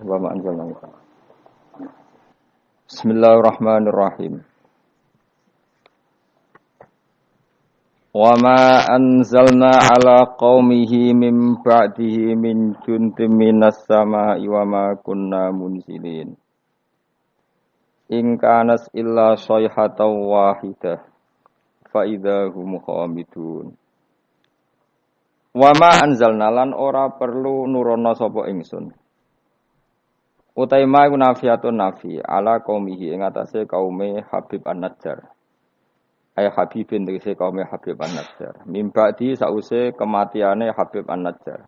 wa ma anzalna. Bismillahirrahmanirrahim. Wa ma anzalna ala qaumihi min ba'dihi min juntim minas sama'i wa ma kunna munzilin. In kanas illa sayhatan wahidah fa idahum khamidun. Wa ma anzalna lan ora perlu nurono sapa ingsun. Utai ma iku nafiatun nafi ala qaumihi ing atase kaume Habib An-Najjar. Ay Habibin tegese kaume Habib An-Najjar. Mimba'di sause kematiane Habib An-Najjar.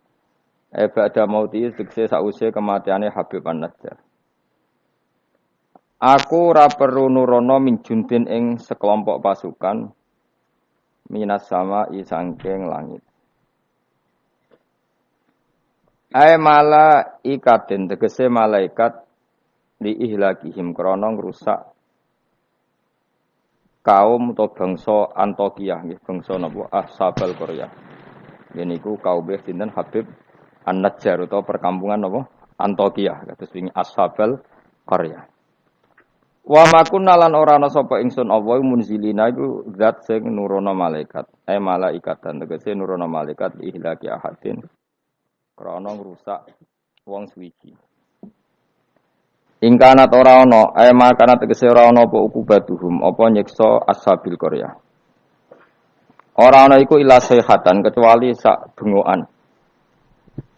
Ay ba'da mauti tegese sause kematiane Habib An-Najjar. Aku ora perlu nurono min juntin ing sekelompok pasukan minas sama isangking langit. Ai malaikatin tegese malaikat li ihlakihim krana ngrusak kaum atau bangsa Antokiyah nggih bangsa napa Ashabul Qaryah. Niku kaum sinten Habib An-Najjar utawa perkampungan napa Antokiyah kados wingi Ashabul Qaryah. Wa makunna lan ora ana sapa ingsun Allah munzilina iku zat sing nurono malaikat. Ai malaikatan tegese nurono malaikat li ihlaki ahadin krana ngrusak wong suwiji. Ingkanat ora ana, makana tegese ora ana apa ukubatuhum, apa nyiksa Ashabil Qaryah. Ora ana iku ila sayhatan kecuali sak bengokan.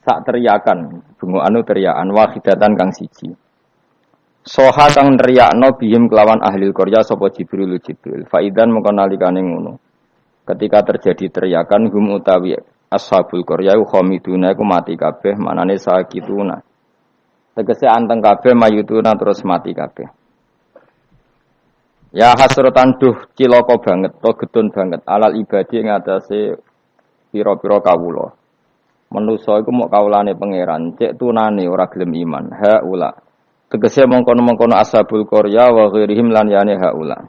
Sak teriakan, bengokan teriakan wahidatan kang siji. Soha kang nriyakno bihim kelawan ahli Qaryah sapa Jibril. Faidan mengko nalikane ngono. Ketika terjadi teriakan hum utawi Ashabul Qaryah khamiduna iku mati kabeh manane sakituna. Tegese anteng kabeh mayutuna terus mati kabeh. Ya hasratan duh cilaka banget to gedun banget alal ibadi ing atase pira-pira kawula. Manusa iku mok kawulane pangeran, cek tunane ora gelem iman. Haula. Tegese mongkon-mongkon Ashabul Qaryah wa ghairihim lan yane haula.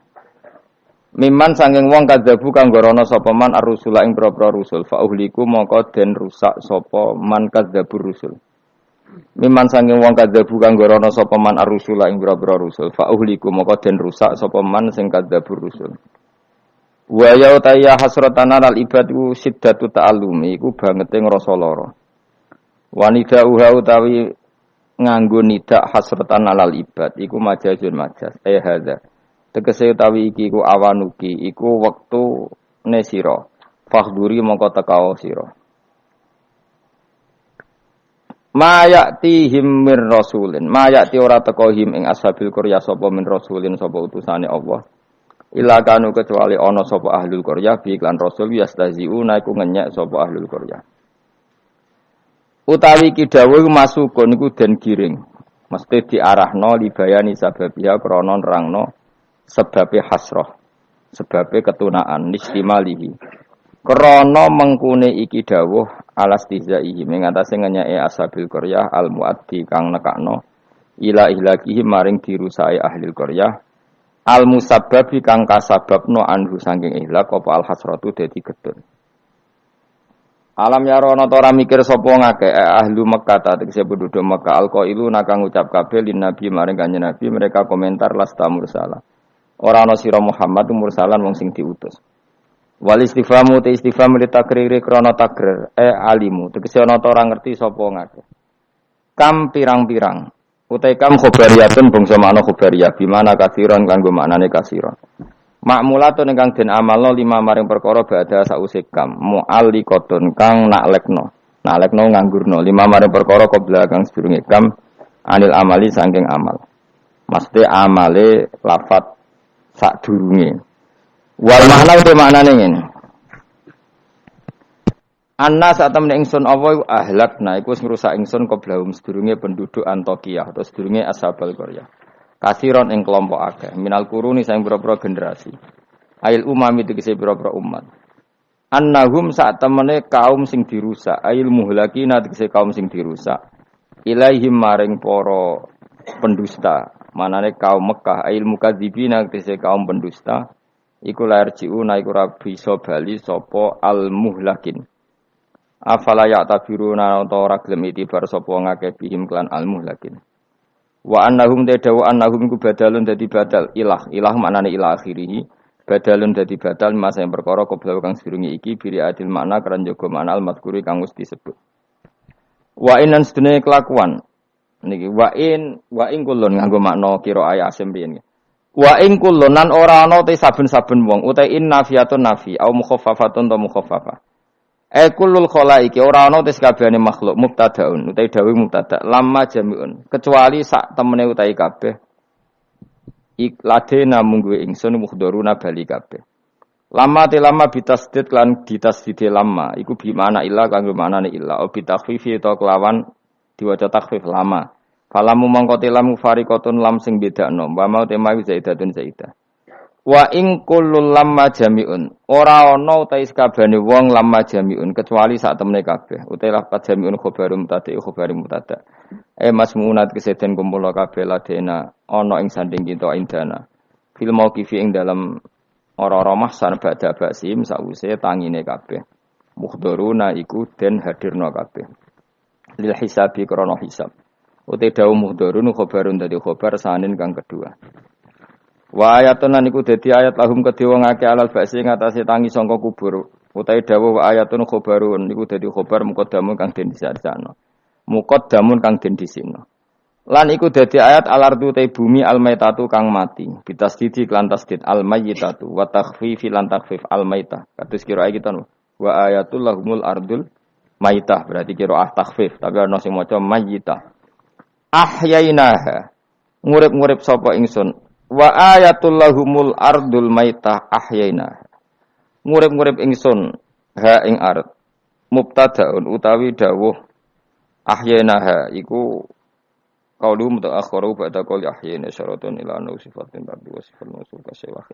Miman sanging wong kadzabu kang gorono sapa man ar-rusula ing propro rusul fa uhliku mongko den rusak sapa man kadzabur rusul. Miman sanging wong kadzabu kang gorono sapa man ar-rusula ing propro rusul fa uhliku mongko den rusak sapa man sing kadzabur rusul. Wa ya utaya hasratan alal ibadu siddatu ta'allumi iku bangete ngrasa lara. Wanida uha utawi nganggo nidak hasratan alal ibad iku majazun majaz hadza. Tegese utawi iki iku awanuki iku wektu ne sira fahduri mongko tekao sira mayatihim mir rasulin mayati ora teka him ing Ashabil Qaryah sapa min rasulin sapa utusane Allah ila kanu kecuali ana sapa ahlul Qaryah bi iklan rasul yastaziuna iku ngenyek sapa ahlul Qaryah utawi iki dawuh masukun iku den giring mesti diarahno libayani sababiya krana nerangno sebabe hasrah, sebabe ketunaan nistimalihi. Krana mengkune iki dawuh alastizaihi ing atase ngenyake Ashabil Qaryah al-muaddi kang nekakno ila ihlakihi maring dirusake ahli Qaryah al-musabbabi kang kasababno anhu saking ihlak apa al-hasratu dadi gedun. Alam yarono ta ora mikir sapa ngake ahli Mekkah ta tegese penduduk Mekkah alqailu nakang ngucap kabeh lin nabi maring kanjeng nabi mereka komentar lasta mursala. Ora ana sira Muhammad mursalan wong sing diutus. Wal istifamu te istifham li takriri krana takrir alimu tegese ana ta ora ngerti sapa ngake. Kam pirang-pirang utai kam khobariyatun bangsa makna khobariyah bimana kasiron kanggo maknane kasiron. Makmulatun ingkang den amalno lima maring perkara badha sause kam mu'alliqatun kang naklekno nganggurno lima maring perkara qabla kang sedurunge kam anil amali saking amal. Mesti amale lafat sadurunge. Wal makna uta maknane ngene. Anna sak temne ingsun apa iku ahlakna iku wis ngrusak ingsun qoblahum sedurunge penduduk Antokiyah atau sedurunge Ashabul Qaryah. Kasiron ing kelompok akeh minal kuruni saing pira-pira generasi. Ail umami tegese pira-pira umat. Annahum sak temene kaum sing dirusak, ail muhlakina tegese kaum sing dirusak. Ilaihim maring para pendusta. Manane kaum Mekah ail mukadzibina tegese kaum pendusta. Iku lair jiuna iku ora bisa bali sapa al muhlakin. Afala ya tabiruna utawa ora gelem itibar sapa ngakeh bihim klan al muhlakin. Wa annahum tadawu annahum iku badalun dadi badal ilah maknane ilah akhirih badalun dadi badal masa yang perkara qabla kang sedurunge iki biri adil makna keran jaga makna al madhkuri kang wis disebut wa inan sedene kelakuan niki wa in kulun nganggo makna kira ayat asim riyen wa in kulun nan ora ana te saben-saben wong uta in nafiyatun nafi au mukhaffafatun ta mukhaffafah kullul khalaiki ora ana tes kabehane makhluk mubtadaun utawi dawuh mubtada lamma jamiun kecuali sak temene utawi kabeh ikladena munggu ingsun mukhdharuna bali kabeh lama bitasdid lan ditasdid lama iku bi mana illa kanggo manane illa o bitakhfifi to kelawan diwaca takhfif lama falamu mangko tilam fariqatun lam sing bedakno wa mau tema zaidatun zaidah wa ing kullul lamma jami'un ora ana utahe sakabehane wong lamma jami'un kecuali sak temene kabeh utahe lafaz jami'un khobarum mutada masmunat keseden kumpul kabeh ladena ana ing sanding kita indana fil mauqifi ing dalam ora-ora mahsan badha basim sawise tangine kabeh mukhdharuna iku den hadirna kabeh lil hisabi krana hisab utahe dawuh mukhdharun khobarun dadi khobar sanin kang kedua. Wa ayatun lan iku dadi ayat lahum kedhe wong akeh alal ba'si ngatasé tangi sangka kubur utahe dawuh wa ayatun khobarun niku dadi khobar muqaddamun kang den disarjana muqaddamun kang den disina lan iku dadi ayat alardu te bumi almaitatu kang mati bitasdidi lan tasdid almayyitatu wa takhfifi lan takhfif almaitah kados kira kita wa ayatul lahumul ardul maitah berarti kira takhfif tapi ana sing maca mayyitah ahyainaha ngurip-ngurip sapa ingsun wa ayatul lahumul ardul maitah ahyaina ngurip-ngurip ingsun ha ing ard mubtadaun utawi dawuh ahyainaha iku qaulu mutaakhiru ba'da qauli ahyana syaratun ila anna sifatin rabbi wa sifatun musuka sewakh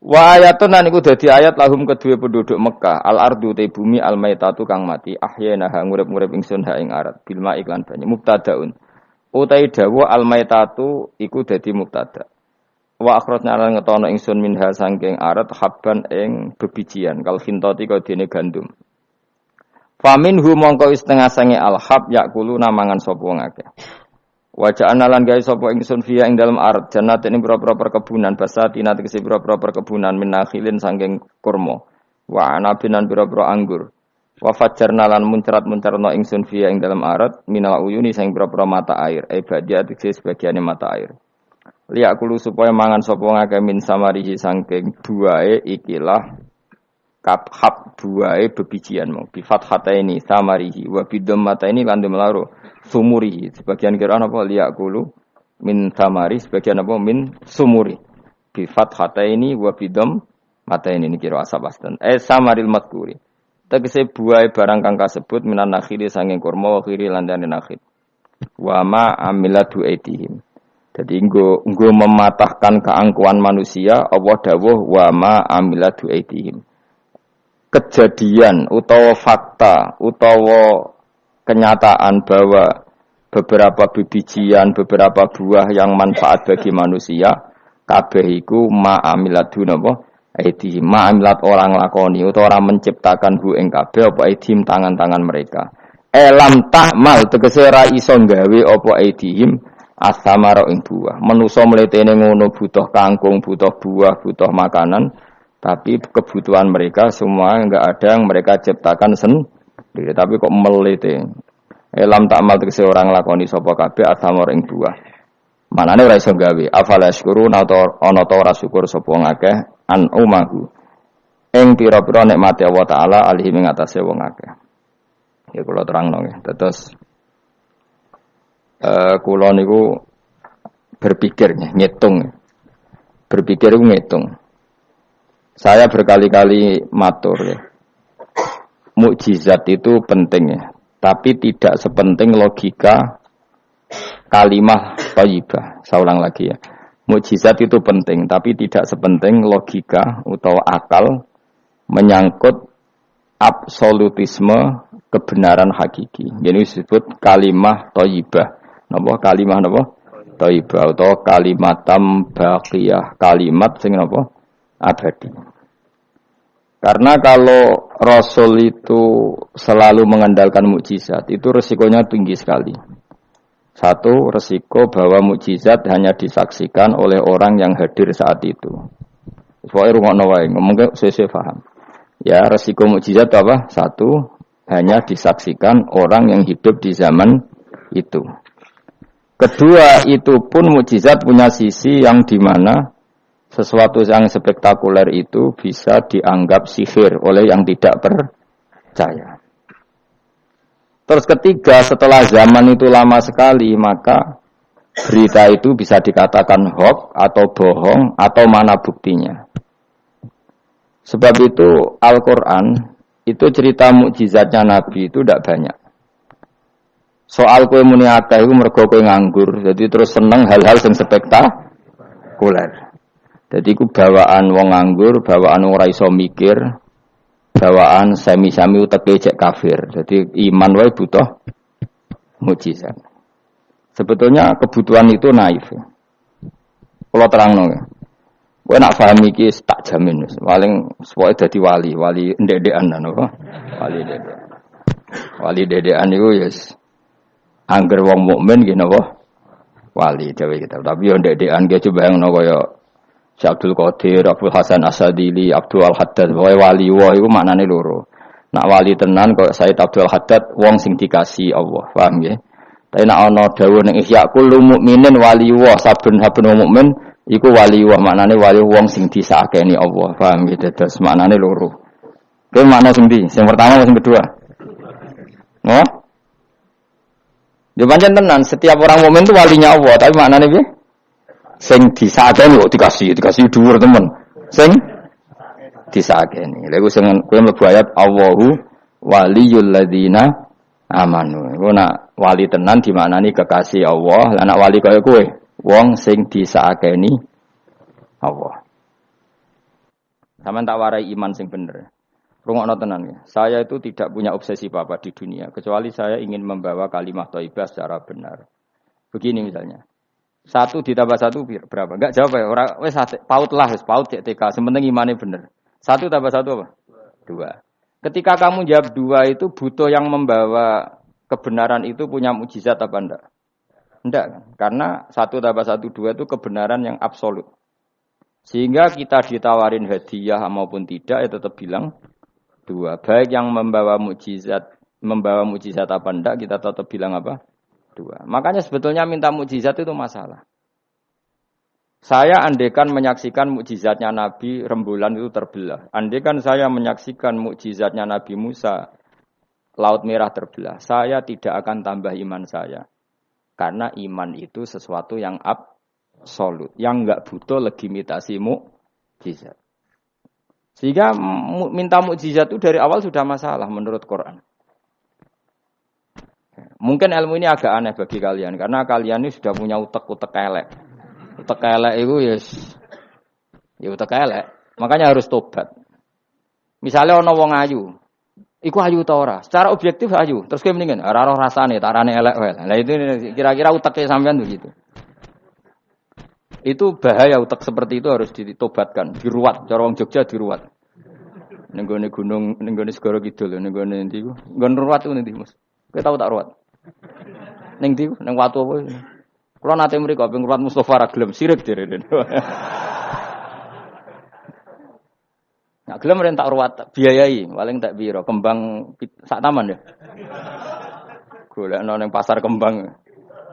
wa ayatun lan iku dadi ayat lahum kedue penduduk Mekah al ardu te bumi al maitatu kang mati ahyainaha ngurip-ngurip ingsun ha ing ard bil ma iklan banyu mubtadaun utai dawa al-maitatu iku dadi mubtada. Wa akhrajna lan ngetono ingsun minha sangking arat habban ing bebijian kal khintati kaya dene gandum. Faminhu mongko setengah sange al-hab yakulu namangan sapa wong akeh. Wa ja'alna lan gawe sapa ingsun fiya ing dalem arat jannatin pira-pira perkebunan basatina tegese pira-pira perkebunan minakhilin sangking kurma. Wa anabin lan pira-pira anggur. Wa fajjarna lan muncrat-muncarna ingsun fiya ing dalam arat minal uyuni sing pira-pira mata air badia tegese sebagiane mata air liyakulu supaya mangan sapa ngake min samarihi saking buahe ikilah kaphab buahe bebijian mau bi fathataini samarihi wa bidammataini lan demlaro sumurihi sebagian kira apa liyakulu min samari sebagian apa min sumuri bi fathataini wa bidammataini ini kira asab astan samaril madkuri tegese buah barang kang kasebut minan nakhili sanging kurma wa khiri landane nakhil. Wa ma amilatu aitihim. Dadi nggo mematahkan keangkuhan manusia Allah dawuh wa ma amilatu aitihim. Kejadian utawa fakta utawa kenyataan bahwa beberapa bibijian, beberapa buah yang manfaat bagi manusia kabeh iku ma amilatu napa aidihim ma'amilat orang lakoni utawa orang menciptakan hu ing kabeh apa aidihim tangan-tangan mereka lam ta'mal tegese ra iso gawe apa aidihim asamara ing buah manusa mletene ngono butuh kangkung butuh buah butuh makanan tapi kebutuhan mereka semua enggak ada yang mereka ciptakan sendiri tapi kok melete lam ta'mal tegese orang lakoni sapa kabeh asamara ing buah manane ora iso gawe afala syukurun atau ana ta ora syukur sapa ngakeh an umahu ing pira-pira nikmate Allah taala alihi ing atase wong akeh. Ya kula terangno nggih. Terus kula niku berpikir ngitung. Berpikir ngitung. Saya berkali-kali matur ya. Mukjizat itu penting ya, tapi tidak sepenting logika kalimah thayyibah. Saya ulang lagi ya. Mukjizat itu penting, tapi tidak sepenting logika atau akal menyangkut absolutisme kebenaran hakiki. Jadi disebut kalimah thayyibah. Napa kalimah napa? Thayyibah atau kalimatam baqiyah, kalimat sing napa? Abadi. Karena kalau Rasul itu selalu mengandalkan mukjizat, itu resikonya tinggi sekali. Satu, resiko bahwa mukjizat hanya disaksikan oleh orang yang hadir saat itu. Soalnya rungokno wae, ngomong sesuai paham. Ya, resiko mukjizat apa? Satu, hanya disaksikan orang yang hidup di zaman itu. Kedua, itu pun mukjizat punya sisi yang dimana sesuatu yang spektakuler itu bisa dianggap sihir oleh yang tidak percaya. Terus ketiga, setelah zaman itu lama sekali, maka berita itu bisa dikatakan hoax atau bohong atau mana buktinya. Sebab itu Al-Quran itu cerita mukjizatnya Nabi itu tidak banyak. Soal kue muni akeh iku mergo kowe nganggur, jadi terus seneng hal-hal sing spektakuler. Jadi ku bawaan wong nganggur, bawaan ora iso mikir, bawaan semi-semi uteke cek kafir. Jadi iman wae butuh mukjizat. Sebetulnya kebutuhan itu naif. Kalau terangno ya. Kowe nak paham iki tak jamin wis. Paling pokoke dadi wali ndek-ndekan napa? Wali ndek. Wali ndekan iku ya angger wong mukmin nggih napa? Wali dhewe kita. Tapi yo ndek-ndekan ki coba yang kaya Syekh Abdul Qadir, Abdul Hasan Asadili, Abdul Al-Haddad, pokoke wali wae iku maknane loro. Nak wali tenan kaya Said Abdul Haddad wong sing dikasih Allah, paham nggih? Tapi nak ana dawuh ning Ihya kullu mukminin wali wa saben-saben wong mukmin iku wali wa maknane wali wong sing disakeni Allah. Paham gitu terus maknane loro. Kuwi makna sing ndi? Sing pertama sing kedua? No? Yo pancen tenan setiap orang mukmin itu walinya Allah, tapi maknane piye? Sing disakeni kok dikasih dhuwur temen. Sing disakeni. Lha iku sing kowe mlebu ayat Allahu waliyul ladzina amanu. Iku nak wali tenan dimaknani kekasih Allah, lah nak wali kaya kowe wong sing disakeni Allah. Sampeyan tak warai iman sing bener. Rungokno tenan ya. Saya itu tidak punya obsesi apa-apa di dunia kecuali saya ingin membawa kalimat thayyibah secara benar. Begini misalnya. 1 ditambah 1 berapa? Enggak jawab ya. Ora wis paut lah, wis paut cek TK. Sementing imane bener. 1 tambah 1 apa? 2. Ketika kamu jawab 2 itu butuh yang membawa kebenaran itu punya mukjizat apa enggak? Enggak kan? Karena 1 tambah 1 2 itu kebenaran yang absolut. Sehingga kita ditawarin hadiah maupun tidak ya tetap bilang 2. Baik yang membawa mukjizat apa enggak kita tetap bilang apa? 2. Makanya sebetulnya minta mukjizat itu masalah. Saya andaikan menyaksikan mukjizatnya Nabi rembulan itu terbelah. Andaikan saya menyaksikan mukjizatnya Nabi Musa Laut Merah terbelah. Saya tidak akan tambah iman saya. Karena iman itu sesuatu yang absolut. Yang enggak butuh legitimasi mukjizat. Sehingga minta mukjizat itu dari awal sudah masalah menurut Quran. Mungkin ilmu ini agak aneh bagi kalian. Karena kalian ini sudah punya utek-utek elek. Utek elek itu ya utek elek. Makanya harus tobat. Misalnya ana wong ayu. Iku ayu ta ora? Secara objektif ayu. Terus kowe mendingan ora roh rasane, tarane elek wae. Lah itu kira-kira uteke sampean begitu. Itu bahaya utek seperti itu harus ditobatkan, diruat. Cara wong Jogja diruat. Ning gone gunung, ning gone segara kidul, ning gone endi iku? Nggon ruwat ku endi, Mas? Kowe tau tak ruwat? Ning ndi? Ning watu apa? Kula nate mriko ping ruwat Mustofa ra gelem sirik direne. Nah, gelem ren tak ruwat biayai, paling tak piro? Kembang sak taman ya. Golekno ning pasar kembang.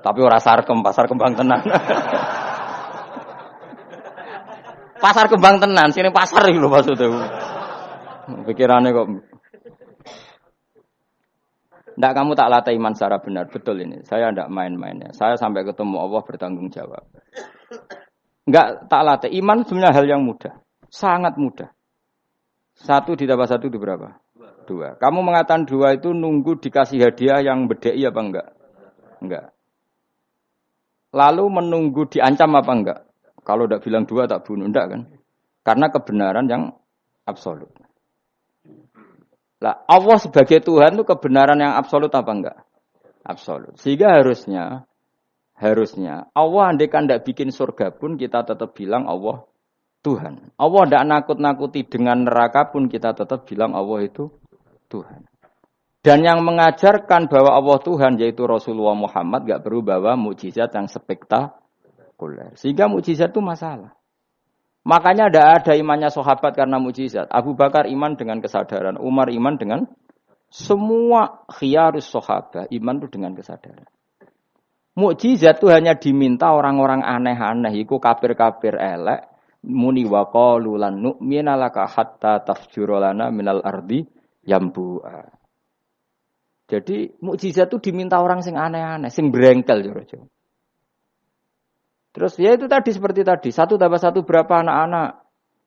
Tapi ora sarkem, pasar kembang tenan. Pasar kembang tenan, sini pasar iki lho maksudnya. Pikirannya kok. Ndak kamu tak latih iman secara benar, betul ini. Saya ndak main-mainnya. Saya sampai ketemu Allah bertanggung jawab. Nggak tak latih iman sebenarnya hal yang mudah, sangat mudah. 1 ditambah 1 itu berapa? 2. Kamu mengatakan 2 itu nunggu dikasih hadiah yang bedai apa enggak? Enggak. Lalu menunggu diancam apa enggak? Kalau tidak bilang 2 tak bunuh, enggak kan? Karena kebenaran yang absolut. Lah Allah sebagai Tuhan itu kebenaran yang absolut apa enggak? Absolut. Sehingga harusnya Allah andaikan tidak bikin surga pun kita tetap bilang Allah Tuhan. Allah tidak nakut-nakuti dengan neraka pun kita tetap bilang Allah itu Tuhan. Dan yang mengajarkan bahwa Allah Tuhan yaitu Rasulullah Muhammad gak perlu bawa mukjizat yang spektakuler. Sehingga mukjizat itu masalah. Makanya tidak ada imannya sahabat karena mukjizat. Abu Bakar iman dengan kesadaran, Umar iman dengan semua khiyarus sahabat iman itu dengan kesadaran. Mukjizat itu hanya diminta orang-orang aneh-aneh, iku kafir-kafir elek, muni wa qalu lan nu'mina laka hatta tafjura lana minal ardi yambu'a. Jadi mukjizat itu diminta orang sing aneh-aneh, sing brengkel jero-jero. Terus ya itu tadi seperti tadi, 1 tambah 1 berapa anak-anak?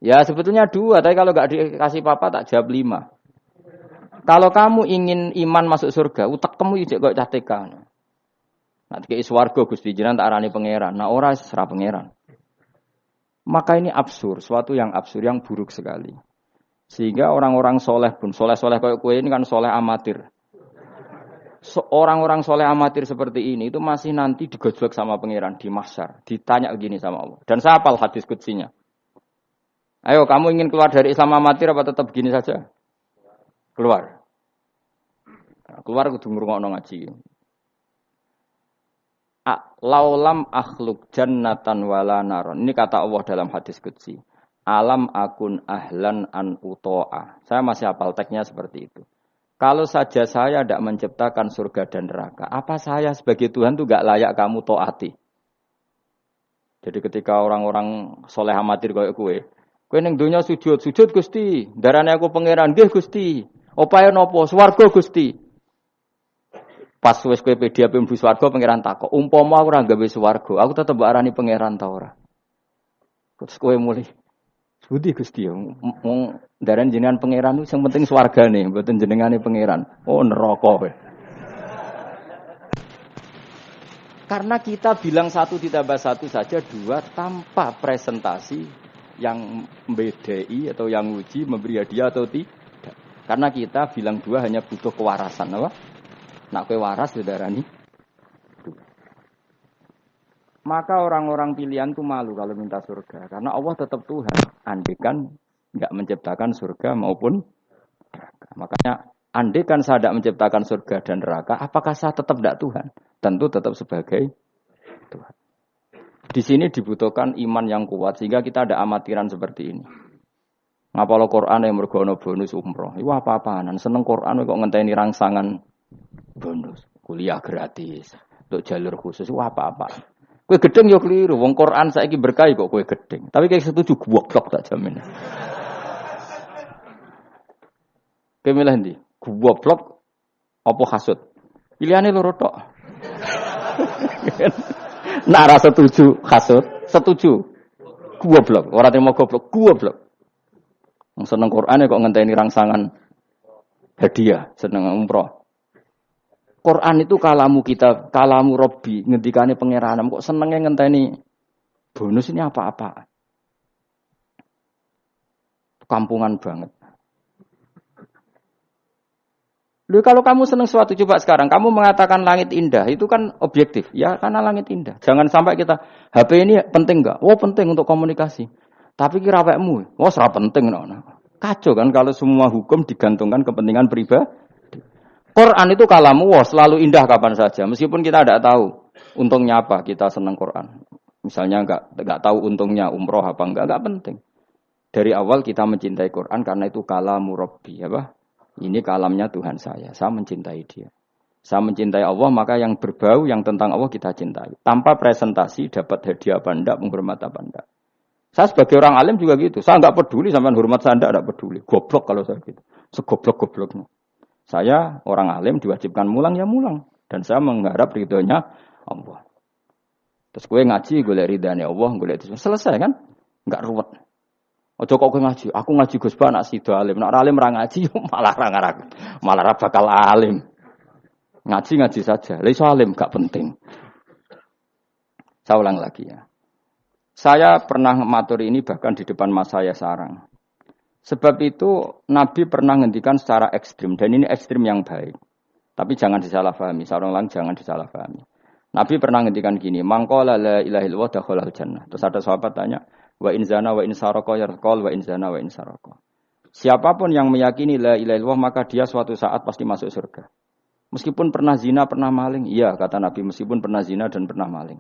Ya sebetulnya 2, tapi kalau enggak dikasih papa tak jawab 5. Kalau kamu ingin iman masuk surga, utek kamu ijek kok catekan. Nanti ke swarga Gusti jenengan tak arani pangeran. Nah ora serah pangeran. Maka ini absurd, suatu yang absurd, yang buruk sekali. Sehingga orang-orang soleh pun, soleh-soleh kayak kue ini kan soleh amatir. Orang-orang soleh amatir seperti ini itu masih nanti digojlok sama pangeran di mahsyar. Ditanya begini sama Allah. Dan saya hafal hadis kutsinya. Ayo kamu ingin keluar dari Islam amatir apa tetap begini saja? Keluar. Keluar kudu ngrungokno ngaji. Laulam akhluk jannatan wala naron. Ini kata Allah dalam hadis qudsi. Alam akun ahlan an uto'a. Saya masih hafal teksnya seperti itu. Kalau saja saya tidak menciptakan surga dan neraka, apa saya sebagai Tuhan itu gak layak kamu taati? Jadi ketika orang-orang soleh amatir kayak kue ning donya sujud Gusti, darane aku pangeran nggih Gusti. Opae napa? Swarga Gusti. Pas wis kowe pedi ape mlebu swarga pangeran takok, umpama aku ora gawe swarga, aku tetep mbok arani pangeran ta ora? Terus kowe mulih Budi Gusti wong daran jenengan pangeran sing penting swargane, mboten jenengane pangeran. Oh neraka kowe. Karena kita bilang 1 ditambah 1 saja 2 tanpa presentasi yang membedai atau yang uji memberi hadiah atau tidak. Karena kita bilang 2 hanya butuh kewarasan, apa? Nak kowe waras darani. Maka orang-orang pilihan itu malu kalau minta surga. Karena Allah tetap Tuhan. Andekan enggak menciptakan surga maupun neraka. Makanya andekan saya tidak menciptakan surga dan neraka, apakah saya tetap tidak Tuhan? Tentu tetap sebagai Tuhan. Di sini dibutuhkan iman yang kuat sehingga kita ada amatiran seperti ini. Ngapalo Quran yang mergono bonus umroh. Iku apa-apaan? Seneng Quran kok ngenteni rangsangan bonus. Kuliah gratis. Untuk jalur khusus itu apa-apa? Kowe gedeng yo keliru, wong Quran saiki berkah kok kowe gedeng. Tapi kayak setuju goblok tak jamin. Kowe milih ndi? Goblok apa hasud? Pilihane loro tok. Nak ra setuju hasud, setuju goblok. Ora terima goblok. Wong seneng Quran kok ngenteni rangsangan hadiah, seneng umroh. Quran itu kalamu kita, kalamu Robbi, ngendikane pangeran. Kok senengnya ngenteni bonus ini apa-apa? Kampungan banget. Loh, kalau kamu seneng sesuatu, coba sekarang kamu mengatakan langit indah, itu kan objektif, ya karena langit indah. Jangan sampai kita HP ini penting enggak? Oh penting untuk komunikasi. Tapi kira awakmu, oh ora penting no. Kacau kan kalau semua hukum digantungkan kepentingan pribadi. Quran itu kalamu selalu indah kapan saja. Meskipun kita tidak tahu untungnya apa kita senang Quran. Misalnya enggak tahu untungnya umroh apa enggak penting. Dari awal kita mencintai Quran karena itu kalamu Rabbi, apa? Ini kalamnya Tuhan saya mencintai dia. Saya mencintai Allah, maka yang berbau yang tentang Allah kita cintai. Tanpa presentasi dapat hadiah apa enggak, menghormat apa enggak. Saya sebagai orang alim juga gitu. Saya enggak peduli sampean hormat saya enggak peduli. Goblok kalau saya gitu. Segoblok-gobloknya. Saya orang alim diwajibkan mulang ya mulang. Dan saya mengharap ridhonya Allah. Terus gue ngaji, gue lihat ridhanya Allah, gue lihat itu. Selesai kan? Enggak ruwet. Ojo kok gue ngaji. Aku ngaji Gus Ba, nak sido alim. Nak alim ra ngaji, malah ra bakal alim. Ngaji saja. Lah iso alim gak penting. Saya ulang lagi ya. Saya pernah matur ini bahkan di depan mas saya sarang. Sebab itu Nabi pernah ngendikan secara ekstrim dan ini ekstrim yang baik. Tapi jangan disalahpahami, sarung lang jangan disalahpahami. Nabi pernah ngendikan gini, mangqala la ilaha illallah dakhalal jannah. Terus ada sahabat tanya, wa in zana wa in sarqa yarqal wa in zana wa in sarqa. Siapapun yang meyakini la ilaha illallah maka dia suatu saat pasti masuk surga. Meskipun pernah zina, pernah maling. Iya, kata Nabi, meskipun pernah zina dan pernah maling.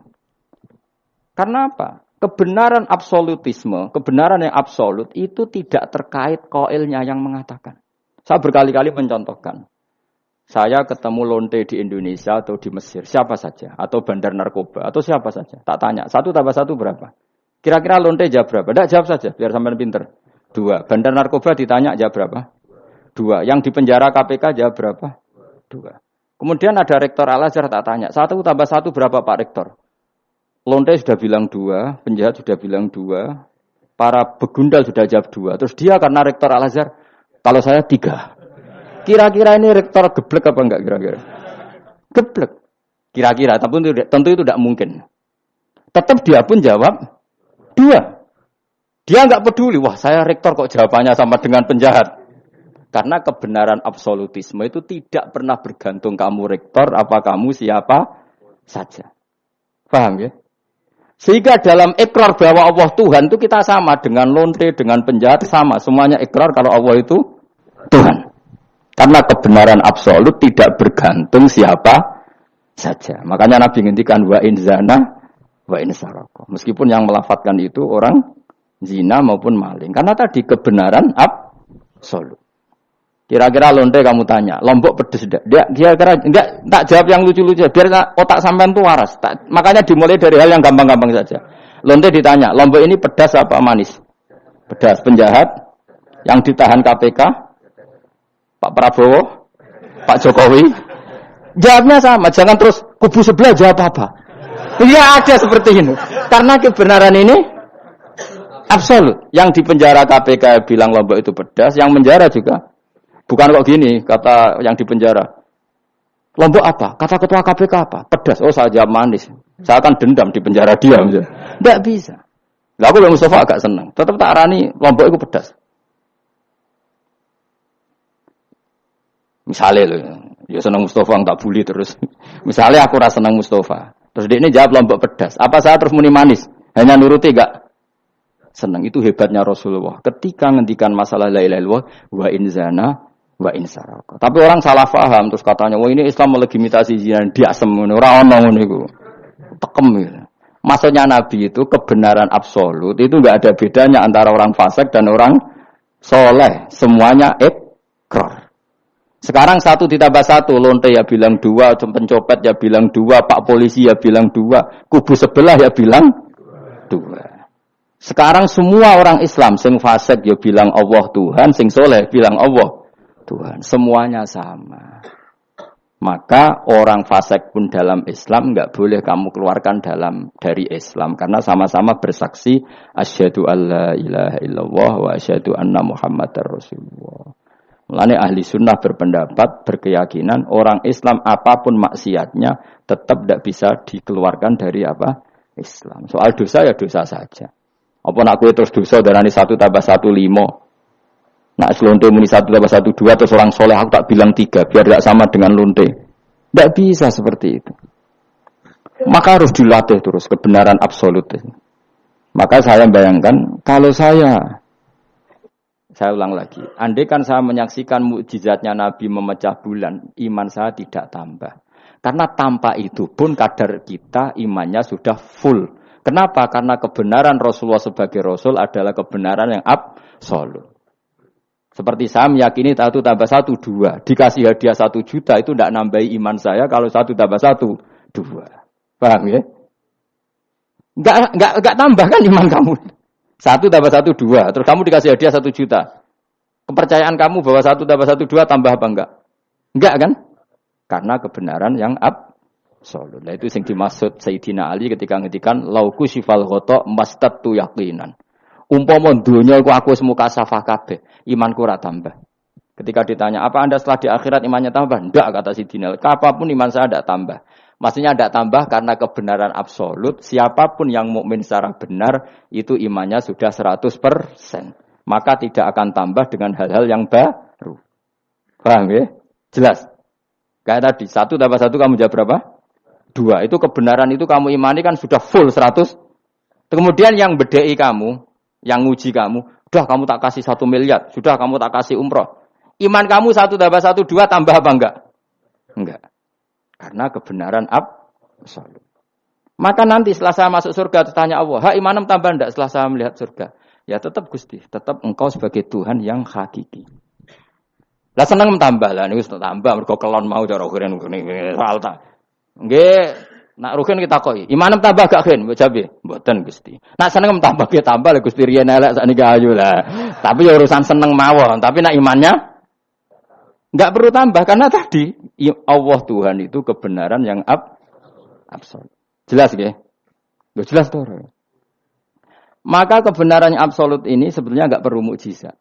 Karena apa? Kebenaran absolutisme, kebenaran yang absolut itu tidak terkait qailnya yang mengatakan. Saya berkali-kali mencontohkan. Saya ketemu lonte di Indonesia atau di Mesir, siapa saja. Atau bandar narkoba, atau siapa saja. Tak tanya, 1 tambah 1 berapa? Kira-kira lonte jawab berapa? Tidak, jawab saja, biar sampean pinter. 2. Bandar narkoba ditanya jawab berapa? 2. Yang di penjara KPK jawab berapa? 2. Kemudian ada rektor Al-Azhar tak tanya, 1 tambah 1 berapa Pak Rektor? Lonte sudah bilang 2, penjahat sudah bilang 2, para begundal sudah jawab 2. Terus dia karena rektor Al-Azhar, kalau saya 3. Kira-kira ini rektor geblek apa enggak kira-kira? Geblek. Kira-kira, tapi tentu itu tidak mungkin. Tetap dia pun jawab 2. Dia enggak peduli, wah saya rektor kok jawabannya sama dengan penjahat. Karena kebenaran absolutisme itu tidak pernah bergantung kamu rektor, apa kamu siapa saja. Paham ya? Sehingga dalam ikrar bahwa Allah Tuhan itu kita sama dengan lonte, dengan penjahat sama. Semuanya ikrar kalau Allah itu Tuhan. Karena kebenaran absolut tidak bergantung siapa saja. Makanya Nabi ngendikan wa in zana wa in saraka. Meskipun yang melafadzkan itu orang zina maupun maling. Karena tadi kebenaran absolut. Kira-kira lonte kamu tanya, Lombok pedes enggak? Dia kira enggak, tak jawab yang lucu-lucu biar otak sampean tuh waras. Makanya dimulai dari hal yang gampang-gampang saja. Lonte ditanya, Lombok ini pedas apa manis? Pedas. Penjahat yang ditahan KPK, Pak Prabowo, Pak Jokowi. Jawabnya sama, jangan terus kubu sebelah jawab apa. Iya ada seperti ini. Karena kebenaran ini absolut. Yang di penjara KPK bilang Lombok itu pedas, yang penjara juga. Bukan kok gini, kata yang di penjara. Lombok apa? Kata ketua KPK apa? Pedas. Oh, saya jawab manis. Saya akan dendam di penjara dia. Tidak bisa. Lah aku yang Mustafa agak senang. Tetap tak arani Lombok itu pedas. Misalnya loh, ya senang Mustafa tak bully terus. Misalnya aku rasa senang Mustafa. Terus dia ini jawab Lombok pedas. Apa saya terus muni manis? Hanya nuruti enggak? Senang. Itu hebatnya Rasulullah. Ketika ngendikan masalah la ilaha illallah wa in zana wa in saraka. Tapi orang salah paham terus katanya, "Wah, ini Islam melegitimasi zina." Dia semono ora ono ngono iku. Tekem gitu. Maksudnya Nabi itu kebenaran absolut, itu enggak ada bedanya antara orang fasik dan orang soleh. Semuanya ikrar. Sekarang 1 ditambah 1, lonte ya bilang 2, pencopet ya bilang 2, Pak polisi ya bilang 2, kubu sebelah ya bilang 2. Sekarang semua orang Islam sing fasik ya bilang Allah Tuhan, sing soleh bilang Allah Tuhan. Semuanya sama. Maka orang fasik pun dalam Islam enggak boleh kamu keluarkan dari Islam karena sama-sama bersaksi asyhadu alla ilaha illallah wa asyhadu anna muhammadar rasulullah. Mulane ahli sunnah berpendapat, berkeyakinan orang Islam apapun maksiatnya tetap tidak bisa dikeluarkan dari Islam. Soal dosa ya dosa saja. Apa nak kowe terus dosa darani 1 tambah 1 5. Nak selonte muni 1 tambah 1 2 terus orang soleh aku tak bilang 3 biar tidak sama dengan lonte. Tidak bisa seperti itu. Maka harus dilatih terus kebenaran absolut. Maka saya bayangkan kalau saya ulang lagi, andai kan saya menyaksikan mukjizatnya Nabi memecah bulan, iman saya tidak tambah. Karena tanpa itu pun kadar kita imannya sudah full. Kenapa? Karena kebenaran Rasulullah sebagai Rasul adalah kebenaran yang absolut. Seperti saya meyakini 1 tambah 1 2. Dikasih hadiah 1 juta itu tidak nambahi iman saya kalau 1 tambah 1 2. Paham ya? Enggak tambah kan iman kamu. 1 tambah 1 2. Terus kamu dikasih hadiah 1 juta. Kepercayaan kamu bahwa 1 tambah 1 2 tambah apa enggak? Enggak kan? Karena kebenaran yang absolut. Nah itu yang dimaksud Sayyidina Ali ketika ngendikan lauku sifal ghata mastatu yaqinan. Umpama dunya iku aku semua kasafah kabeh, imanku ora tambah. Ketika ditanya, "Apa Anda setelah di akhirat imannya tambah?" Enggak, kata Sayyidina Ali. Apapun iman saya tidak tambah. Maksudnya tidak tambah karena kebenaran absolut. Siapapun yang mukmin secara benar itu imannya sudah 100%. Maka tidak akan tambah dengan hal-hal yang baru. Paham ya? Jelas. Kayak tadi, 1 tambah 1 kamu jawab berapa? 2. Itu kebenaran itu kamu imani kan sudah full 100. Kemudian yang bedai kamu, yang nguji kamu, Sudah kamu tak kasih 1 miliar, sudah kamu tak kasih umroh. Iman kamu 1 tambah 1 2 tambah apa enggak? Enggak. Karena kebenaran absolut. Maka nanti setelah saya masuk surga tanya Allah, "Ha, imanem tambah enggak setelah saya melihat surga?" Ya tetap Gusti, tetap engkau sebagai Tuhan yang hakiki. Lah seneng tambah lah niku tambah mergo kelon mau cara keren soal ta. Nggih, nak rugen kita koi. Imanem tambah gak khen, mbok jabe. Mboten Gusti. Nak seneng tambah ki tambah lah Gusti riyen elek sakniki ayu lah. Tapi ya urusan seneng mawon, tapi nak imannya enggak perlu tambah karena tadi Allah Tuhan itu kebenaran yang absolut. Jelas nggih? Nggih jelas to. Maka kebenaran yang absolut ini sebetulnya enggak perlu mukjizat.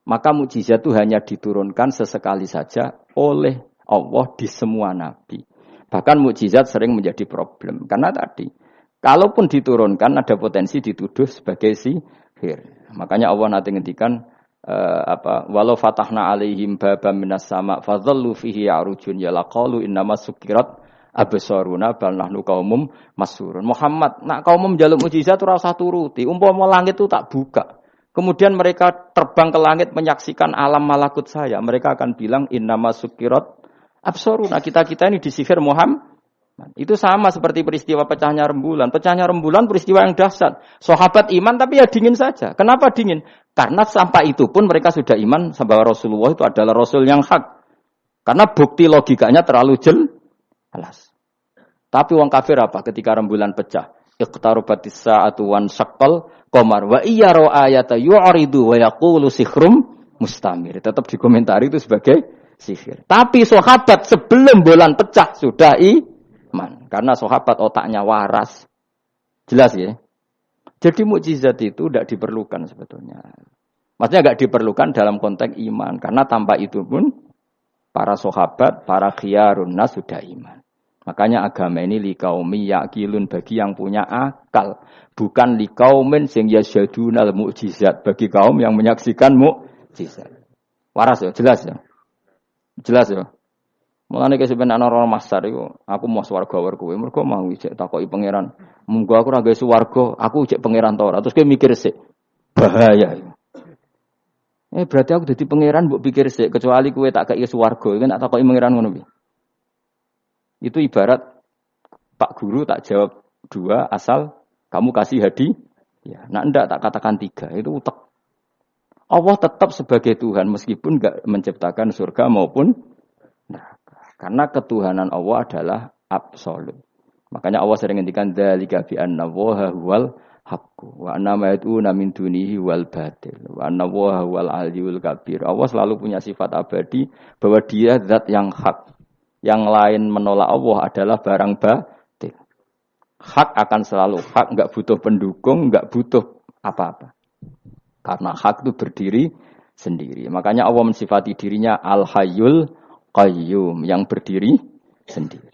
Maka mukjizat itu hanya diturunkan sesekali saja oleh Allah di semua nabi. Bahkan mukjizat sering menjadi problem karena tadi kalaupun diturunkan ada potensi dituduh sebagai sihir. Makanya Allah nanti ngendikan walau fatahna alaihim babam minas sama fadhallu fihi ya'rujun ya laqalu innama sukirat absaruna bal nahnu qaumum masurun. Muhammad nak kaum njaluk mukjizat ora usah turuti. Umpama langit itu tak buka. Kemudian mereka terbang ke langit menyaksikan alam malakut saya. Mereka akan bilang innama sukirat absaruna. Kita ini disihir Muhammad. Itu sama seperti peristiwa pecahnya rembulan. Pecahnya rembulan peristiwa yang dahsyat. Sahabat iman tapi ya dingin saja. Kenapa dingin? Karena sampai itu pun mereka sudah iman bahwa Rasulullah itu adalah Rasul yang hak. Karena bukti logikanya terlalu jelas. Tapi wong kafir apa ketika rembulan pecah? Iqtarabatis sa'atu wan syaqqal qamar wa iyyaru ayata yu'ridu wa yaqulu sikhrum mustamir. Tetap dikomentari itu sebagai sihir. Tapi sahabat sebelum bulan pecah sudah iman. Karena sahabat otaknya waras. Jelas ya? Jadi mukjizat itu tidak diperlukan sebetulnya. Maksudnya tidak diperlukan dalam konteks iman. Karena tanpa itu pun para sahabat, para khiyarun nas sudah iman. Makanya agama ini liqaumi yaqilun bagi yang punya akal. Bukan liqaumin sing yasyadunal mukjizat bagi kaum yang menyaksikan mukjizat. Waras ya, jelas ya. Jelas ya. Mulane ke sebenarnya ana masar iku, aku mau swarga war kowe, mergo mau ijek takoki pangeran. Munggo aku ora gawe swarga, aku ijek pangeran ta ora. Terus kowe mikir sik. Bahaya iku. Berarti aku dadi pangeran mbok pikir sik, kecuali kowe tak kei swarga, iki tak takoki pangeran ngono piye. Itu ibarat Pak Guru tak jawab 2 asal kamu kasih hadiah. Ya, nah enggak tak katakan 3, itu utek. Allah tetap sebagai Tuhan meskipun enggak menciptakan surga maupun neraka. Karena ketuhanan Allah adalah absolut. Makanya Allah sering ngendikan dzalika bi anna Allaha huwal haqqu wa anna ma yad'una min dunihi wal batil wa anna Allaha huwal aliyyul kabir. Allah selalu punya sifat abadi bahwa Dia zat yang hak. Yang lain menolak Allah adalah barang batil. Hak akan selalu hak, enggak butuh pendukung, enggak butuh apa-apa. Karena hak itu berdiri sendiri. Makanya Allah mensifati dirinya Al-Hayyul Qayyum, yang berdiri sendiri.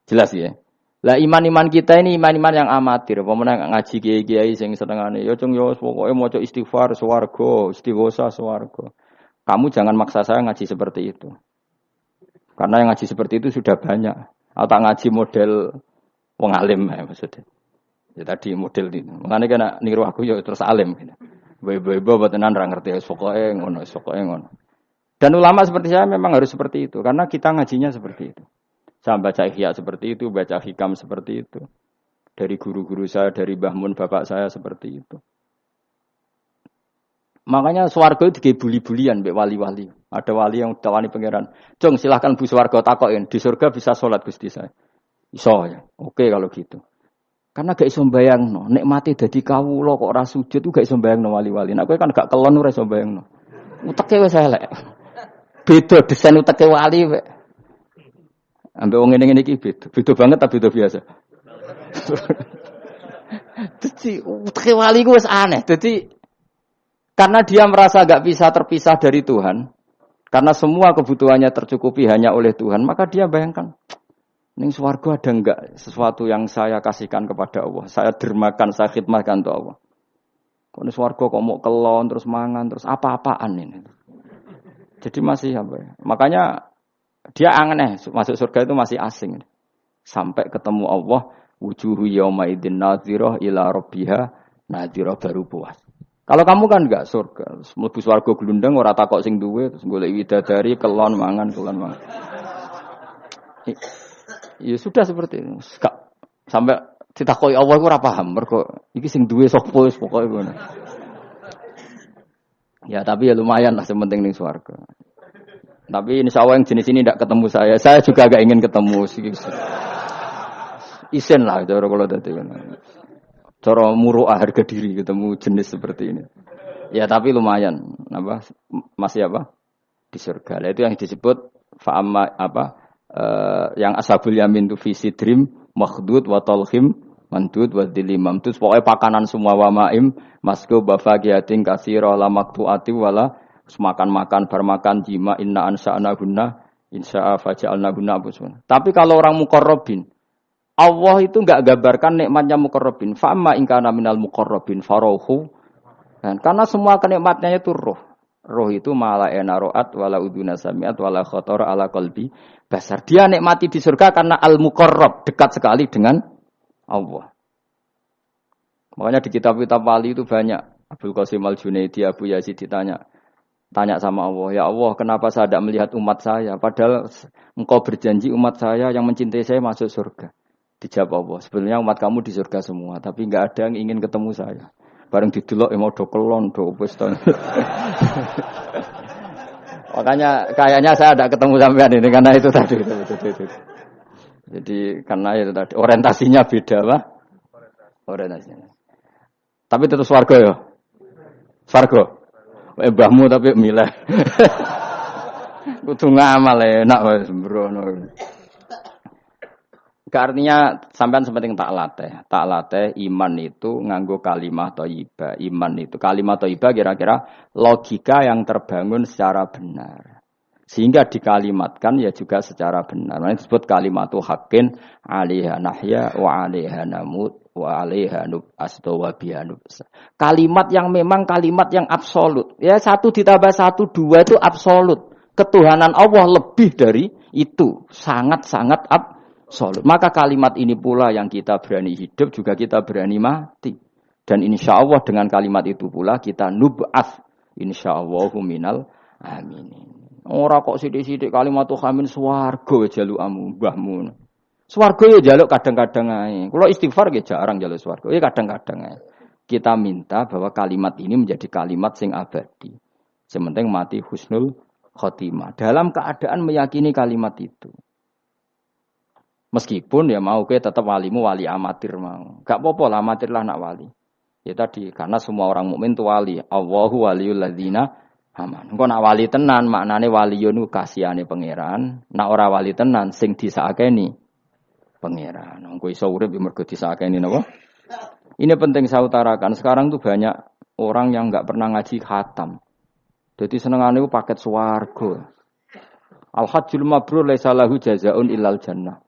Jelas ya? Lah iman-iman kita ini iman-iman yang amatir. Pemenang ngaji kiai-kiai sing setengahane ya cung yo pokoke maca istighfar swarga, istighosa swarga. Kamu jangan maksa saya ngaji seperti itu. Karena yang ngaji seperti itu sudah banyak. Atau ngaji model wong alim ya maksudnya. Ya tadi model itu. Makanya kena niru aku ya terus alim gitu. Bebo tenan ra ngerti pokoke ngono. Dan ulama seperti saya memang harus seperti itu karena kita ngajinya seperti itu. Saya baca ihya seperti itu, baca hikam seperti itu. Dari guru-guru saya, dari Mbah Mun bapak saya seperti itu. Makanya swarga itu dibuli-bulian mbek wali-wali. Ada wali yang tawani pangeran. Jong silahkan bu swarga takokin. Di surga bisa sholat Gusti saya. Iso ya. Oke kalau gitu. Karena gak iso mbayangno. Nek mati dadi kawula kok ora sujud itu gak iso mbayangno wali-wali. Nek kowe kan gak kelon ora iso mbayangno. Uteke wis elek. Beda desain uteke wali wek. Ambek wong ngene-ngene iki beda. Beda banget tapi beda biasa. Dadi uteke wali ku wis aneh. Dadi karena dia merasa gak bisa terpisah dari Tuhan, karena semua kebutuhannya tercukupi hanya oleh Tuhan, maka dia bayangkan, ning swarga ada enggak sesuatu yang saya kasihkan kepada Allah, saya dermakan, saya khidmatkan untuk Allah. Kok ning swarga kok mau kelon terus mangan terus apa-apaan ini. Jadi masih apa ya? Makanya dia aneh masuk surga itu masih asing. Sampai ketemu Allah, wujuhu yauma idzin nadhirah ila rabbiha nadhirah baru puas. Kalau kamu kan enggak surga, mlebu swarga glundeng ora takok sing duwe terus golek widadari kelon mangan. Ya sudah seperti itu. Sampai ditakoki Allah iku ora paham mergo iki sing duwe sapa wis pokoke ngono. Ya tapi ya lumayan lah sementing ning swarga. Tapi insya Allah yang jenis ini tidak ketemu saya. Saya juga agak ingin ketemu. Isen lah cara kalau tadi. Cara muru'ah harga diri ketemu jenis seperti ini. Ya tapi lumayan. Apa? Masih apa? Di surga. Nah, itu yang disebut fa'amma apa? Yang ashabul yamin itu fi sidrim makhdud wa talhim mandud wa dilimam. Itu pokoknya pakanan semua wa ma'im masku bafaqiyatin katsira la maqtu'ati wala makan-makan bermakan jima inna ansa'nahunna insya'a faja'alnahunna abusuna. Tapi kalau orang muqarrabin Allah itu enggak gambarkan nikmatnya muqarrabin. Fa amma in kana minal muqarrabin faruhu. Karena semua kenikmatnya itu roh. Roh itu mala enaroat wala uduna samiat wala khatara ala qalbi basar. Dia nikmati di surga karena al-muqarrab, dekat sekali dengan Allah. Makanya di kitab-kitab wali itu banyak. Abdul Qasim Al-Junaidi, Abu Yazid tanya sama Allah, ya Allah, kenapa saya tidak melihat umat saya? Padahal engkau berjanji umat saya yang mencintai saya masuk surga. Dijawab Allah, sebenarnya umat kamu di surga semua, tapi enggak ada yang ingin ketemu saya. Bareng didelok mau do kelon do wis to. Makanya kayaknya saya tidak ketemu sampean ini karena itu tadi. Jadi karena itu tadi orientasinya beda, Pak. Orientasinya. Tapi tetap swarga ya. Swarga. Mbahmu tapi milih. Kudu ngamal enak wis sembrono. Artinya sampean sepenting tak latih iman itu nganggo kalimah thayyibah. Iman itu kalimah thayyibah kira-kira logika yang terbangun secara benar. Sehingga dikalimatkan ya juga secara benar. Nah, disebut kalimatu haqqin 'alaiha nahya wa 'alaiha namut wa 'alaiha nub'astu wa bihanub. Kalimat yang memang kalimat yang absolut. Ya 1 ditambah 1 2 itu absolut. Ketuhanan Allah lebih dari itu, sangat-sangat absolut. Maka kalimat ini pula yang kita berani hidup juga kita berani mati. Dan insya Allah dengan kalimat itu pula kita nub'ats insyaallahu minal aminin. Ora kok sithik-sithik kalimat amin swarga jalukamu mbahmu. Swarga ya jaluk kadang-kadang ae. Kula istighfar nggih jarang jaluk swarga. Ya kadang-kadang ae. Kita minta bahwa kalimat ini menjadi kalimat sing abadi. Sementing mati husnul khotimah. Dalam keadaan meyakini kalimat itu. Meskipun ya mau ke tetap walimu wali amatir mau. Gak apa-apa lah amatir lah nak wali. Ya tadi karena semua orang mukmin itu wali. Allahu waliyul ladzina aman. Engko nak wali tenan maknane waliyun kasihane pangeran. Nak ora wali tenan sing disakeni pangeran. Engko iso urip mergo disakeni napa? Ini penting saya utarakan. Sekarang tuh banyak orang yang enggak pernah ngaji khatam. Jadi senengane ku paket swarga. Al-hajjul mabrur laisa lahu jazaa'un illal jannah.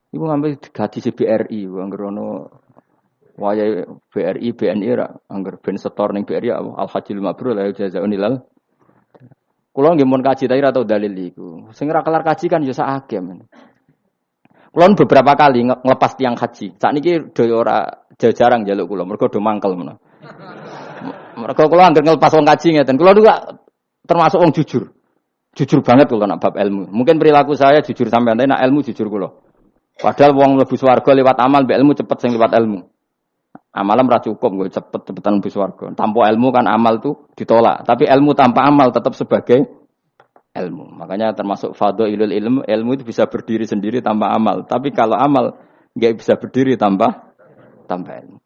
Iku ngambil gaji BRI, angger ono wayahe BRI, BNI ra, angger ben setor ning BRI al-hajjul mabrur la jazaa'un ilal. Kula nggih mun kaji ta ora tau dalil iku. Sing ora kelar kaji kan ya sak agem. Kula beberapa kali ngelepas tiang haji. Sakniki do ora jarang njaluk kula, mergo do mangkel ngono. Mergo kula angger ngelepas wong kaji ngeten. Kula niku termasuk wong jujur. Jujur banget kula nak bab ilmu. Mungkin perilaku saya jujur sampean, tapi nak ilmu jujur kula. Padahal wong mlebu swarga lewat amal, mbek ilmu cepet sing lewat ilmu. Amalan ora cukup nggo cepet-cepetan mlebu swarga. Tanpa ilmu kan amal tuh ditolak, tapi ilmu tanpa amal tetap sebagai ilmu. Makanya termasuk fadhailul ilmu itu bisa berdiri sendiri tanpa amal, tapi kalau amal enggak bisa berdiri tanpa ilmu.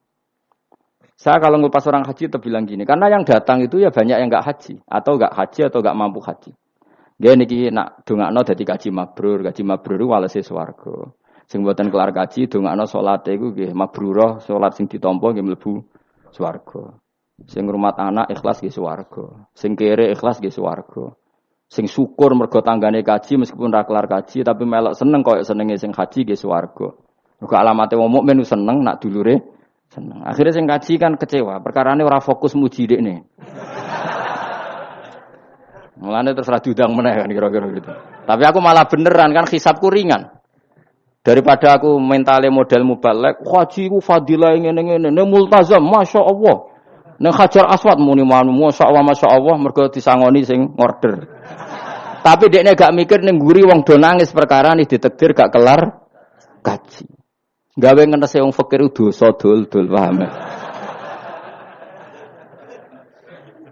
Saya kalau ngelepas orang haji bilang gini, karena yang datang itu ya banyak yang enggak haji atau enggak mampu haji. Nggih niki nak dongakno dadi kaji mabrur walese swarga. Sing mboten kelar kaji dongakno salate iku nggih mabrurah, salat sing ditampa nggih mlebu swarga. Sing ngrumat anak ikhlas nggih swarga. Sing kere ikhlas nggih swarga. Sing syukur mergo tanggane kaji meskipun ra kelar kaji tapi melok seneng koyo senenge sing haji nggih swarga. Mergo alamate wong mukmin seneng nak dulure seneng. Akhirnya sing kaji kan kecewa, perkarane ora fokus muji dekne. Mulane terus ra diundang meneh kan kira-kira gitu. Tapi aku malah beneran kan hisabku ringan. Daripada aku mentale model mubalek, haji ku fadilah ngene-ngene, multazam, masyaallah. Nang Hajar Aswad muni masyaallah mergo disangoni sing order. Tapi dekne gak mikir ning nguri wong do nangis perkara nih ditakdir gak kelar kaji. Gawe ngenese wong fakir dosa dul-dul paham.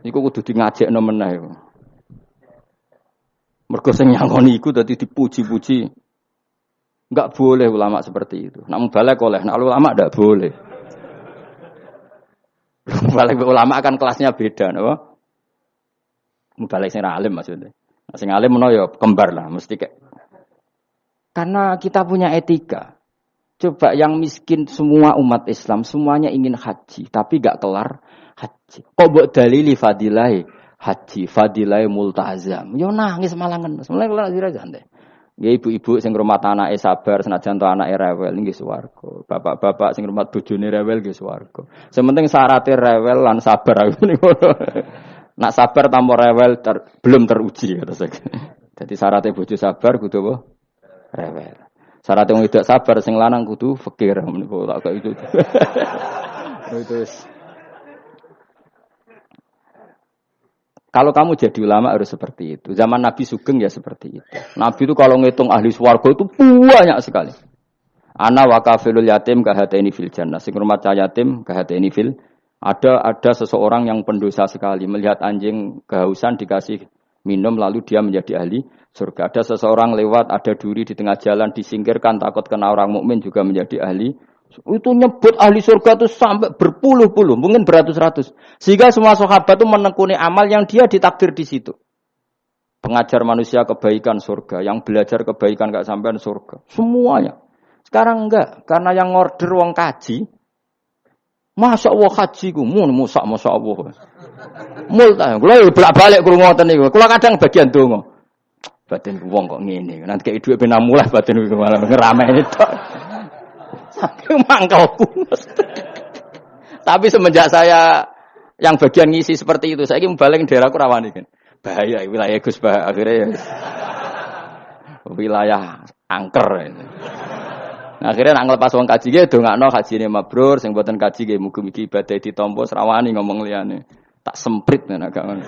Iku kudu di ngajekno meneh. Mergo sing nyangoni iku dadi dipuji-puji. Enggak boleh ulama seperti itu. Nak mubalek oleh, nak ulama ndak boleh. Mubalek ulama kan kelasnya beda, napa? Mubalek sing alim maksudnya. Sing alim menawa ya kembar lah, mesti kayak. Karena kita punya etika. Coba yang miskin semua umat Islam semuanya ingin haji, tapi enggak kelar haji. Kok mbok dalili fadilai haji, fadilai multazam. Yo nangis malah ngenes. Mulai kelar dira santai. Nggih ibu-ibu sing rumah anake sabar senajan to anake rewel nggih swarga. Bapak-bapak sing rumah bojone rewel nggih swarga. Sementing syaratnya rewel lan sabar aku niku. Nak sabar tanpa rewel belum teruji kata saya. Jadi syaratnya bojo sabar kudu apa? Rewel. Syaratnya wong tidak sabar sing lanang kudu fakir niku tak kok itu. Itu. Kalau kamu jadi ulama harus seperti itu. Zaman Nabi Sugeng ya seperti itu. Nabi itu kalau ngitung ahli swarga itu banyak sekali. Ana wa kafilul yatim kahataini fil jannah. Sing rumah yatim kahataini fil. Ada seseorang yang pendosa sekali melihat anjing kehausan dikasih minum lalu dia menjadi ahli surga. Ada seseorang lewat ada duri di tengah jalan disingkirkan takut kena orang mukmin juga menjadi ahli. Itu nyebut ahli surga itu sampai berpuluh-puluh, mungkin beratus-ratus. Sehingga semua sahabat itu menekuni amal yang dia ditakdir di situ. Pengajar manusia kebaikan surga, yang belajar kebaikan gak sampean surga. Semuanya. Sekarang enggak, karena yang order wong kaji. Masya Allah haji ku, masya Allah. Multa, kalau bolak-balik kurang ngoten niku. Kalau kadang bagian donga. Batin wong kok ngene. Nanti kayak duit ben mulai batin ku malah ngerameni tok. Mangkalku. Tapi semenjak saya yang bagian ngisi seperti itu, saya ingin balik daerahku rawani kan. Bahaya wilayah Gus Bah akhirnya ya. Wilayah angker. Nah, akhirnya nak ngelepas wong kaji ge dongakno kajine mabrur sing mboten kaji ge mugi-mugi ibadah ditampa srawani ngomong liyane. Tak semprit nek gak ngono.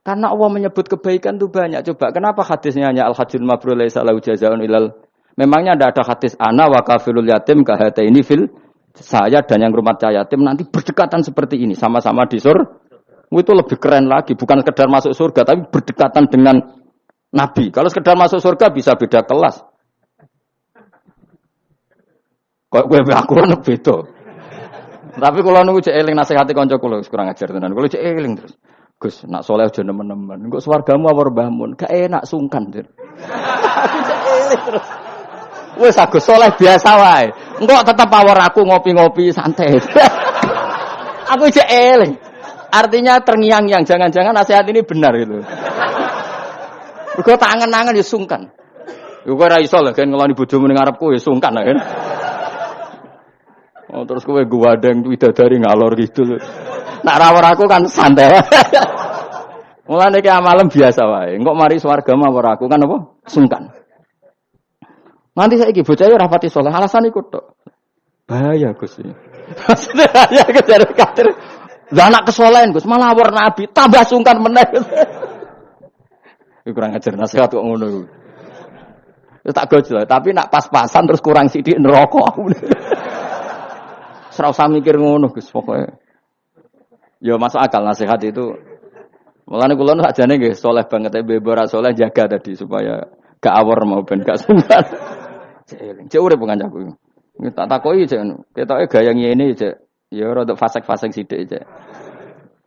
Karena Allah menyebut kebaikan itu banyak. Coba, kenapa hadisnya hanya al-hajjul mabrur laisa lahu jazaa'un ilal. Memangnya tidak ada hadis ana wa kafilul yatim kahataini fil. Saya dan yang rumah yatim nanti berdekatan seperti ini, sama-sama di surga. Itu lebih keren lagi, bukan sekedar masuk surga tapi berdekatan dengan Nabi. Kalau sekedar masuk surga bisa beda kelas. Kok kowe aku ono beda. Tapi kalau nunggu cek eling nasihati kanca kula kurang ajar tenan. Kalau cek eling terus Gus, nak soleh aja nemen-nemen. Engko swargamu apa mbahmu? Gak enak sungkan, Dir. Aku cek eling terus. Wis Agus soleh biasa wae. Engko tetep awor aku ngopi-ngopi santai. Aku cek eling. Artinya terngiang-ngiang, jangan-jangan nasihat ini benar gitu. Mergo tak angen-angen ya sungkan. Yo kok ora iso lho kan ngeloni bojomu ning ngarepku ya sungkan kan. Oh terus kowe guwadeng widadari ngalor gitu. Nak rawor aku kan santai. Mulane iki amalem biasa wae. Engko mari swarga mawar aku kan apa? Sungkan. Nanti saiki bocah ora pati saleh, alasan iku tok. Bahaya Gus. Maksudnya bahaya kejar kader. Lah anak kesolehan Gus, malah war nabi tambah sungkan meneh. Iku kurang ajar nasihat kok ngono. Wis tak gojol, tapi nak pas-pasan terus kurang sithik neraka aku. Ora usah mikir ngono Gus pokoke. Ya masuk akal nasihat itu. Mulane kula sakjane nggih saleh banget bebo ora saleh jaga tadi supaya gak awor mau ben gak sungkan. Cek urip kancaku. Tak takoki cek ketoke gaya ngene cek. Ya rada fasek-fasek sithik cek.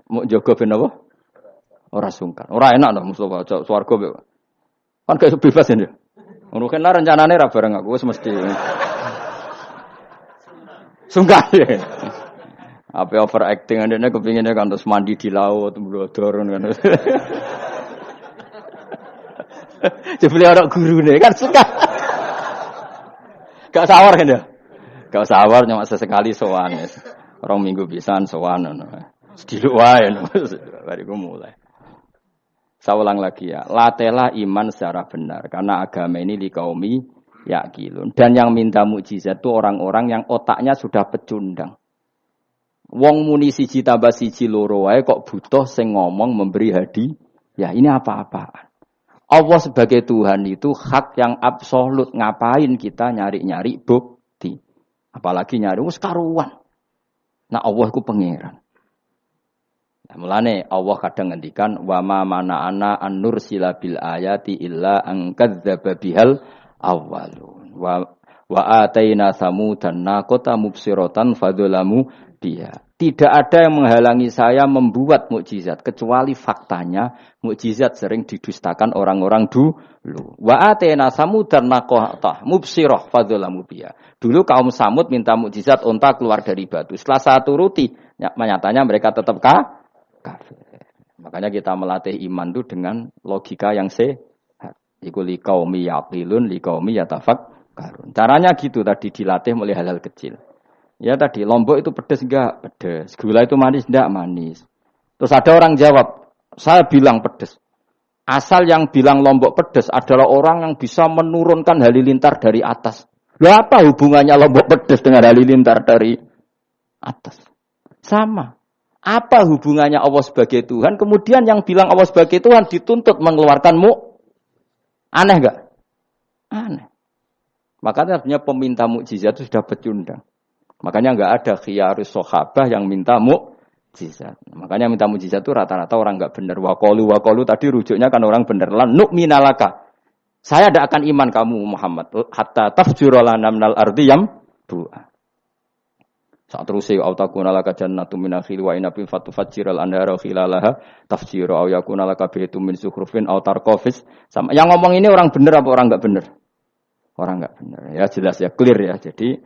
Mau jaga ben apa? Ora sungkan. Ora enak to Mustofa cek swarga kan gak bebas ya. Ngono kan rencanane ra bareng aku wis mesti. Sungkan ya. Apa overacting andene kepinginnya kan terus mandi di laut, mblodor kan. Jebule ora gurune kan suka. Gak sawar kan ya? Gak sawar cuma sesekali sowan. Rong minggu pisan sowan ngono. Sediluk wae bariku mulai. Saya ulang lagi ya, latela iman secara benar karena agama ini li kaumi yaqilun. Dan yang minta mukjizat itu orang-orang yang otaknya sudah pecundang. Wong muni siji tambah siji loro wae kok butuh sing ngomong memberi hadiah. Ya ini apa-apaan. Allah sebagai Tuhan itu hak yang absolut. Ngapain kita nyari-nyari bukti? Apalagi nyari wis karuan. Nah Allah ku pangeran. Nah, mulane Allah kadang ngendikan wa ma mana'ana an nursila bil ayati illa an kadzdzaba bihal awwalun wa ataina samudan naqata mubsiratan fadzalamu biha. Tidak ada yang menghalangi saya membuat mukjizat kecuali faktanya mukjizat sering didustakan orang-orang dulu. Wa ataina samudan naqata mubsirah fadzalamu biha. Dulu kaum Samud minta mukjizat unta keluar dari batu. Setelah saya turuti, nyatanya mereka tetap kafir. Makanya kita melatih iman itu dengan logika yang sehat. Iku liqaumi yaqilun liqaumi yatafakkarun. Caranya gitu tadi dilatih mulai hal-hal kecil. Ya tadi lombok itu pedes enggak? Pedes. Gula itu manis enggak? Manis. Terus ada orang jawab, saya bilang pedes. Asal yang bilang lombok pedes adalah orang yang bisa menurunkan halilintar dari atas. Lah apa hubungannya lombok pedes dengan halilintar dari atas? Sama. Apa hubungannya Allah sebagai Tuhan? Kemudian yang bilang Allah sebagai Tuhan dituntut mengeluarkanmu. Aneh enggak? Aneh. Makanya artinya peminta mukjizat itu sudah pecundang. Makanya enggak ada khiyarus sahabah yang minta mukjizat. Makanya minta mukjizat itu rata-rata orang enggak benar. Waqalu tadi rujuknya kan orang benar. Lan nu'minalaka. Saya tidak akan iman kamu Muhammad. Hatta tafjura lana minal ardi yambu'a. Saat terus ya autakuna laka jannatu min akhil wa inabin fatufajjiral anhara khilalaha tafjira au yakuna laka baitum min sukhrufin aw tarqafis. Sama yang ngomong ini orang benar apa orang enggak benar? Orang enggak benar. Ya jelas ya, clear ya. Jadi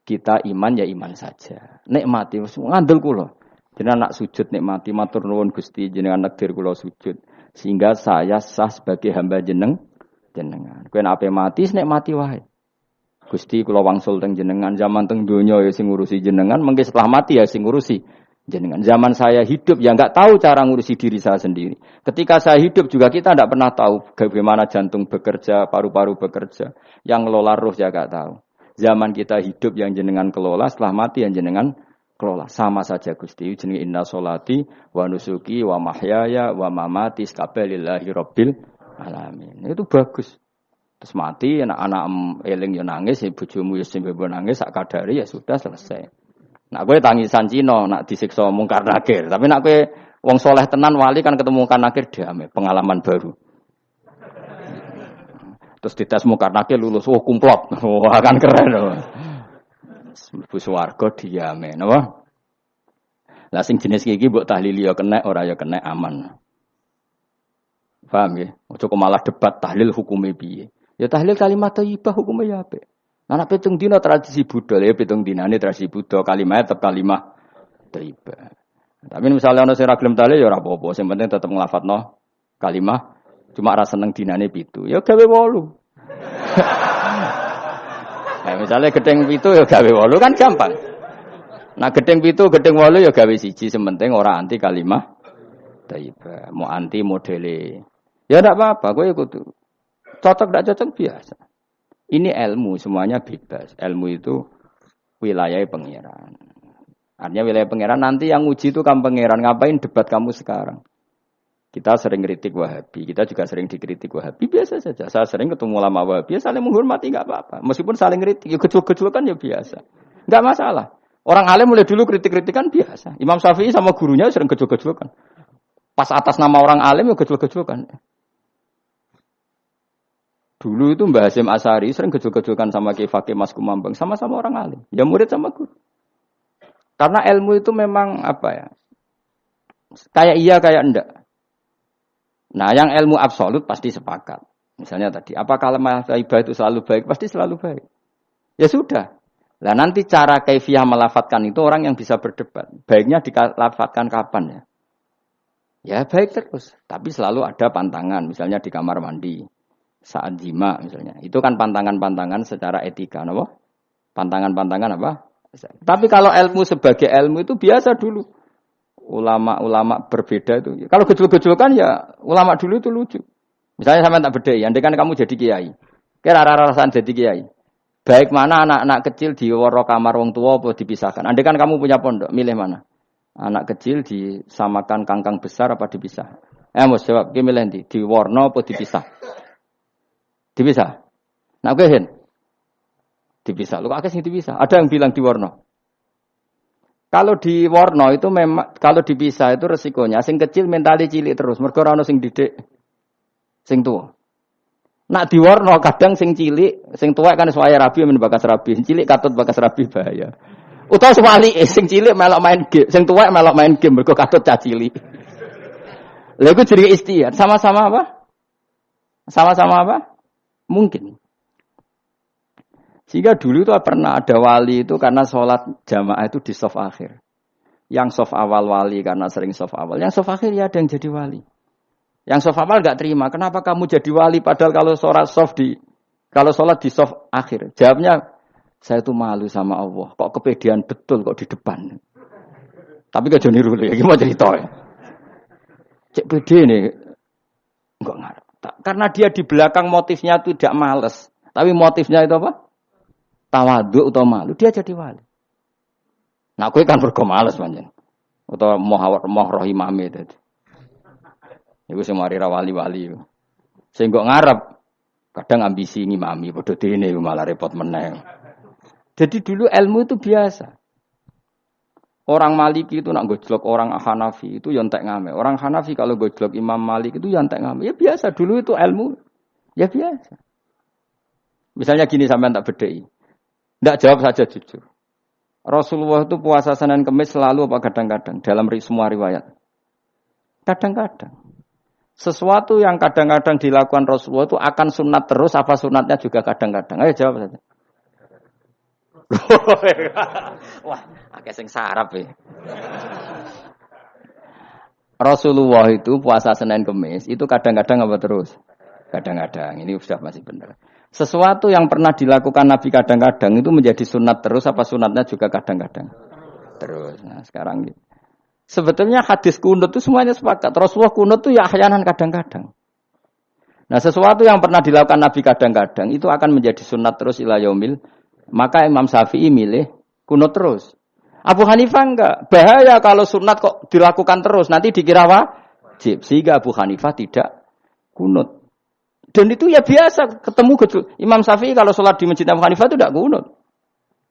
kita iman ya iman saja. Nikmati ngandel kula. Jenengan nak sujud nikmati matur nuwun Gusti jenengan nekdir kula sujud sehingga saya sah sebagai hamba jenengan. Kowe nek ape mati nikmati wae. Gusti kula wangsul teng jenengan zaman teng donya ya sing ngurusi jenengan, mengke setelah mati ya sing ngurusi jenengan. Zaman saya hidup ya enggak tahu cara ngurusi diri saya sendiri. Ketika saya hidup juga kita enggak pernah tahu bagaimana jantung bekerja, paru-paru bekerja. Yang ngelola roh ya enggak tahu. Zaman kita hidup yang jenengan kelola, setelah mati yang jenengan kelola. Sama saja Gusti, jenenge inna sholati wa nusuki wa mahyaya wa mamati lillahi rabbil alamin. Itu bagus. Terus mati, anak-anak eling yo nangis, bojomu yo sembe nangis, sak kadare ya sudah selesai. Nak kowe tangisan Cina, nak disiksa mungkar nakir. Tapi nak kowe wong soleh tenan wali kan ketemu mungkar nakir damai, pengalaman baru. Terus dites mungkar nakir lulus, kumplot. Wah kan keren loh. Mlebu swarga diame, napa? Lah sing jenis iki mbok tahlili yo kena, ora yo kena aman. Paham ya? Ojo malah debat tahlil hukume piye. Ya tahlil kalimat thayyibah hukume ya apik. Nah nek pitung dina tradisi Buddha ya pitung dinane tradisi Buddha kalimat tetep kalimat thayyibah. Tapi misalnya ana sing ra gelem tahlil ya ora apa-apa, sing penting tetep nglafatno kalimat cuma ra seneng dinane 7. Ya gawe 8. Nah, misalnya gedeng 7 ya gawe 8 kan gampang. Nah gedeng 7, gedeng 8 ya gawe 1, sing penting ora anti kalimat thayyibah, mau anti modele. Ya ndak apa-apa, kowe kudu cocok ndak cocok biasa. Ini ilmu semuanya bebas. Ilmu itu wilayah pangeran. Artinya wilayah pangeran nanti yang uji itu kamu pangeran. Ngapain debat kamu sekarang? Kita sering kritik Wahabi, kita juga sering dikritik Wahabi, biasa saja. Saya sering ketemu ulama Wahabi, saling menghormati enggak apa-apa. Meskipun saling kritik, ya gejol-gejolkan ya biasa. Enggak masalah. Orang alim mulai dulu kritik-kritikan biasa. Imam Syafi'i sama gurunya sering gejol-gejolkan. Pas atas nama orang alim ya gejol-gejolkan. Dulu itu Mbah Hasyim Asy'ari sering gejol-gejolkan sama Ki Fakih Mas Kumambang, sama-sama orang alim. Ya murid sama guru. Karena ilmu itu memang apa ya? Kayak iya kayak enggak. Nah, yang ilmu absolut pasti sepakat. Misalnya tadi, apa kalimat thayyibah itu selalu baik? Pasti selalu baik. Ya sudah. Lah nanti cara kaifiyah melafatkan itu orang yang bisa berdebat. Baiknya dilafatkan kapan ya? Ya baik terus. Tapi selalu ada pantangan. Misalnya di kamar mandi. Saat jima misalnya. Itu kan pantangan-pantangan secara etika. Apa? Pantangan-pantangan apa? Tapi kalau ilmu sebagai ilmu itu biasa dulu. Ulama-ulama berbeda itu. Kalau gejol-gejolkan ya ulama dulu itu lucu. Misalnya sampai tak bedai. Andai kan kamu jadi kiai. Kira rasa jadi kiai. Baik mana anak-anak kecil diworo kamar wong tua apa dipisahkan. Andai kan kamu punya pondok, milih mana? Anak kecil disamakan kangkang besar apa dipisah? Mus jawab, ki milih ndi? Diwarno apa dipisah? Dipisah. Nah, kowe hen. Dipisah. Lu akeh sing dipisah. Ada yang bilang diwarno. Kalau diwarno itu memang kalau dipisah itu resikonya sing kecil mentali cilik terus, mergo ora ono sing didik sing tuwa. Nak diwarno kadang sing cilik, sing tuwek kan suwaya rabi men bakas rabi, cilik katut bakas rabi bahaya. Utawa sebalike sing cilik melok main game, sing tuwek melok main game mergo katut cah cilik. Lha iku jenenge istihad, sama-sama apa? Sama-sama apa? Mungkin. Sehingga dulu itu pernah ada wali itu karena sholat jamaah itu di shaf akhir. Yang shaf awal wali karena sering shaf awal, yang shaf akhir ya ada yang jadi wali. Yang shaf awal enggak terima. Kenapa kamu jadi wali padahal kalau sholat di shaf akhir? Jawabnya, saya itu malu sama Allah. Kok kepedean betul kok di depan. Tapi gak niru ya, gimana cerita ya? Cek pede nih. Enggak ngarep. Karena dia di belakang motifnya itu tidak males. Tapi motifnya itu apa? Tawadhu atau malu. Dia jadi wali. Nah, aku kan bergo males panjang. Atau moh rohimame itu. Iku sing mari ra wali-wali. Sing kok ngarep kadang ambisi ngimami padha dene malah repot meneh. Jadi dulu ilmu itu biasa. Orang Maliki itu nak gojlok orang Hanafi itu ya entek ngame. Orang Hanafi kalau gojlok Imam Malik itu ya entek ngame. Ya biasa dulu itu ilmu. Ya biasa. Misalnya gini sampean tak bedheki. Ndak jawab saja jujur. Rasulullah itu puasa Senin Kamis selalu apa kadang-kadang dalam semua riwayat. Kadang-kadang. Sesuatu yang kadang-kadang dilakukan Rasulullah itu akan sunat terus apa sunatnya juga kadang-kadang. Ayo jawab saja. Wah, akeh sing sarap ya. Rasulullah itu puasa Senin Kamis itu kadang-kadang apa terus? Kadang-kadang. Ini sudah masih benar. Sesuatu yang pernah dilakukan Nabi kadang-kadang itu menjadi sunat terus apa sunatnya juga kadang-kadang? Terus. Nah, sekarang gitu. Sebetulnya hadis kunut itu semuanya sepakat. Rasulullah kunut itu ya ahyanan kadang-kadang. Nah, sesuatu yang pernah dilakukan Nabi kadang-kadang itu akan menjadi sunat terus ila yaumil. Maka Imam Syafi'i milih kunut terus. Abu Hanifah enggak. Bahaya kalau sunat kok dilakukan terus. Nanti dikira wajib. Sehingga Abu Hanifah tidak kunut. Dan itu ya biasa. Ketemu Imam Syafi'i kalau sholat di masjid Abu Hanifah itu tidak kunut.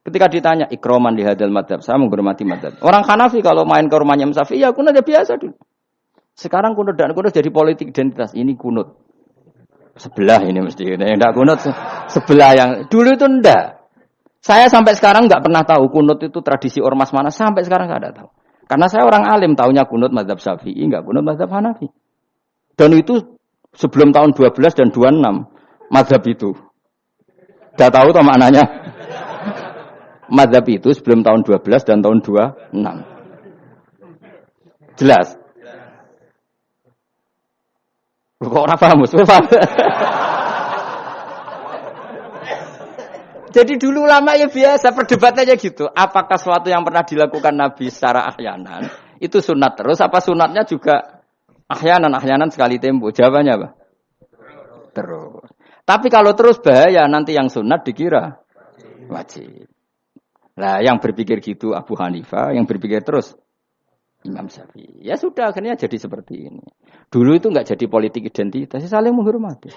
Ketika ditanya, ikroman di hadal madhab, saya menghormati madhab. Orang Hanafi kalau main ke rumahnya Imam Syafi'i, ya kunut ya biasa dulu. Sekarang kunut dan kunut jadi politik identitas. Ini kunut. Sebelah ini mesti. Yang tidak kunut, sebelah yang. Dulu itu enggak. Saya sampai sekarang enggak pernah tahu kunut itu tradisi ormas mana. Sampai sekarang enggak ada tahu. Karena saya orang alim, tahunya kunut madhab Syafi'i, enggak kunut madhab Hanafi. Dan itu sebelum tahun 12 dan 26, madhab itu. Enggak tahu toh maknanya. Mazhab itu sebelum tahun 12 dan tahun 26. Jelas? Kok ora paham, Jadi dulu lama ya biasa perdebatannya gitu. Apakah sesuatu yang pernah dilakukan Nabi secara ahyanan itu sunat terus apa sunatnya juga ahyanan sekali tempo? Jawabannya apa? Terus. Tapi kalau terus bahaya nanti yang sunat dikira wajib. Nah, yang berpikir gitu Abu Hanifah, yang berpikir terus Imam Syafi'i. Ya sudah, akhirnya jadi seperti ini. Dulu itu enggak jadi politik identitas, saling menghormati.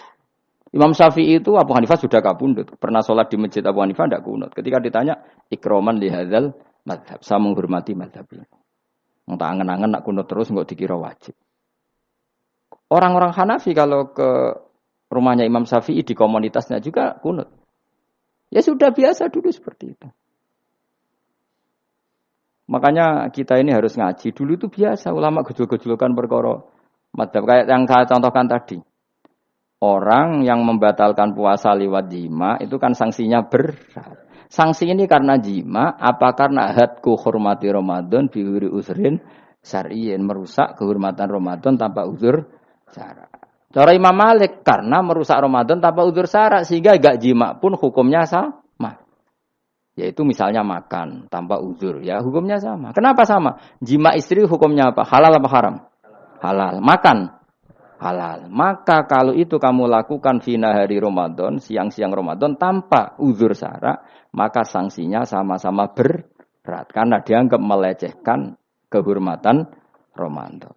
Imam Syafi'i itu Abu Hanifah sudah kabundut. Pernah sholat di masjid Abu Hanifah enggak kunut. Ketika ditanya, ikroman lihadzal madhab. Saya menghormati madhab ini. Entah angen-angen nak kunut terus enggak dikira wajib. Orang-orang Hanafi kalau ke rumahnya Imam Syafi'i di komunitasnya juga kunut. Ya sudah biasa dulu seperti itu. Makanya kita ini harus ngaji. Dulu itu biasa ulama gejol-gejolkan perkara madhab kayak yang saya contohkan tadi. Orang yang membatalkan puasa lewat jima itu kan sanksinya berat. Sanksi ini karena jima apa karena hadku hormati Ramadan biwiri uzrin syar'iyyin, merusak kehormatan Ramadan tanpa uzur syara'. Cara Imam Malik karena merusak Ramadan tanpa uzur syara' sehingga enggak jima pun hukumnya sama. Yaitu misalnya makan tanpa uzur, ya hukumnya sama. Kenapa sama? Jima istri hukumnya apa? Halal apa haram? Halal. Makan halal. Maka kalau itu kamu lakukan fina hari Ramadan, siang-siang Ramadan tanpa uzur syara, maka sanksinya sama-sama berat karena dianggap melecehkan kehormatan Ramadan.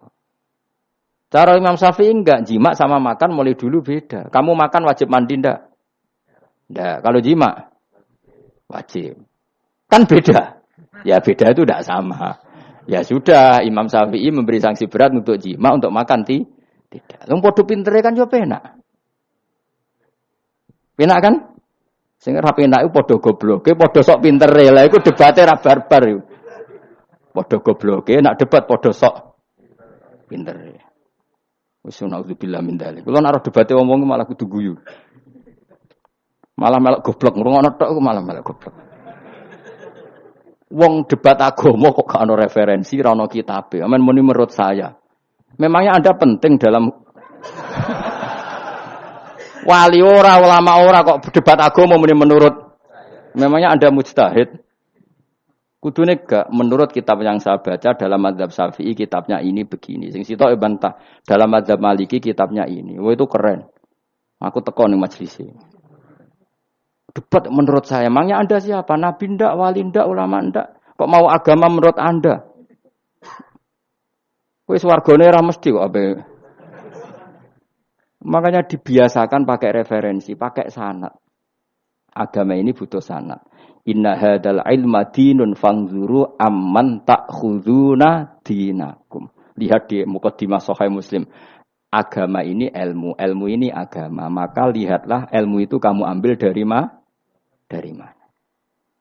Cara Imam Syafi'i enggak, jima sama makan mulai dulu beda. Kamu makan wajib mandi enggak? Enggak. Kalau jima wajib. Kan beda. Ya beda itu enggak sama. Ya sudah, Imam Syafi'i memberi sanksi berat untuk jima, untuk makan tidak. Wong padha pintere kan yo penak. Penak kan? Sing ora penak iku padha gobloke, padha sok pintere. Lah iku debate ra barbar iku. Padha gobloke, nak debat padha sok pintere. Wis naudzubillah min dzalik. Kulo nek debate wong malah kudu guyu. Malah melok goblok, ngrungokno tok malah melok goblok. Wong debat agama kok gak ono referensi, ra ono kitabe. Amen muni menurut saya. Memangnya Anda penting dalam wali ora, ulama ora kok debat agama muni menurut. Memangnya Anda mujtahid? Kudune gak menurut kitab yang saya baca dalam mazhab Syafi'i kitabnya ini begini. Sing sitok bantah dalam mazhab Maliki kitabnya ini. Wah itu keren. Aku teko ning majelis. Debat menurut saya. Memangnya Anda siapa? Nabi ndak, wali ndak, ulama ndak? Kok mau agama menurut Anda? Wis wargane ora mesti kok ape. Makanya dibiasakan pakai referensi, pakai sanad. Agama ini butuh sanad. Inna hadzal ilma dinun fanzuru amman ta'khuduna dinakum. Lihat di muqaddimah Sahih Muslim. Agama ini ilmu, ilmu ini agama. Maka lihatlah ilmu itu kamu ambil dari mana?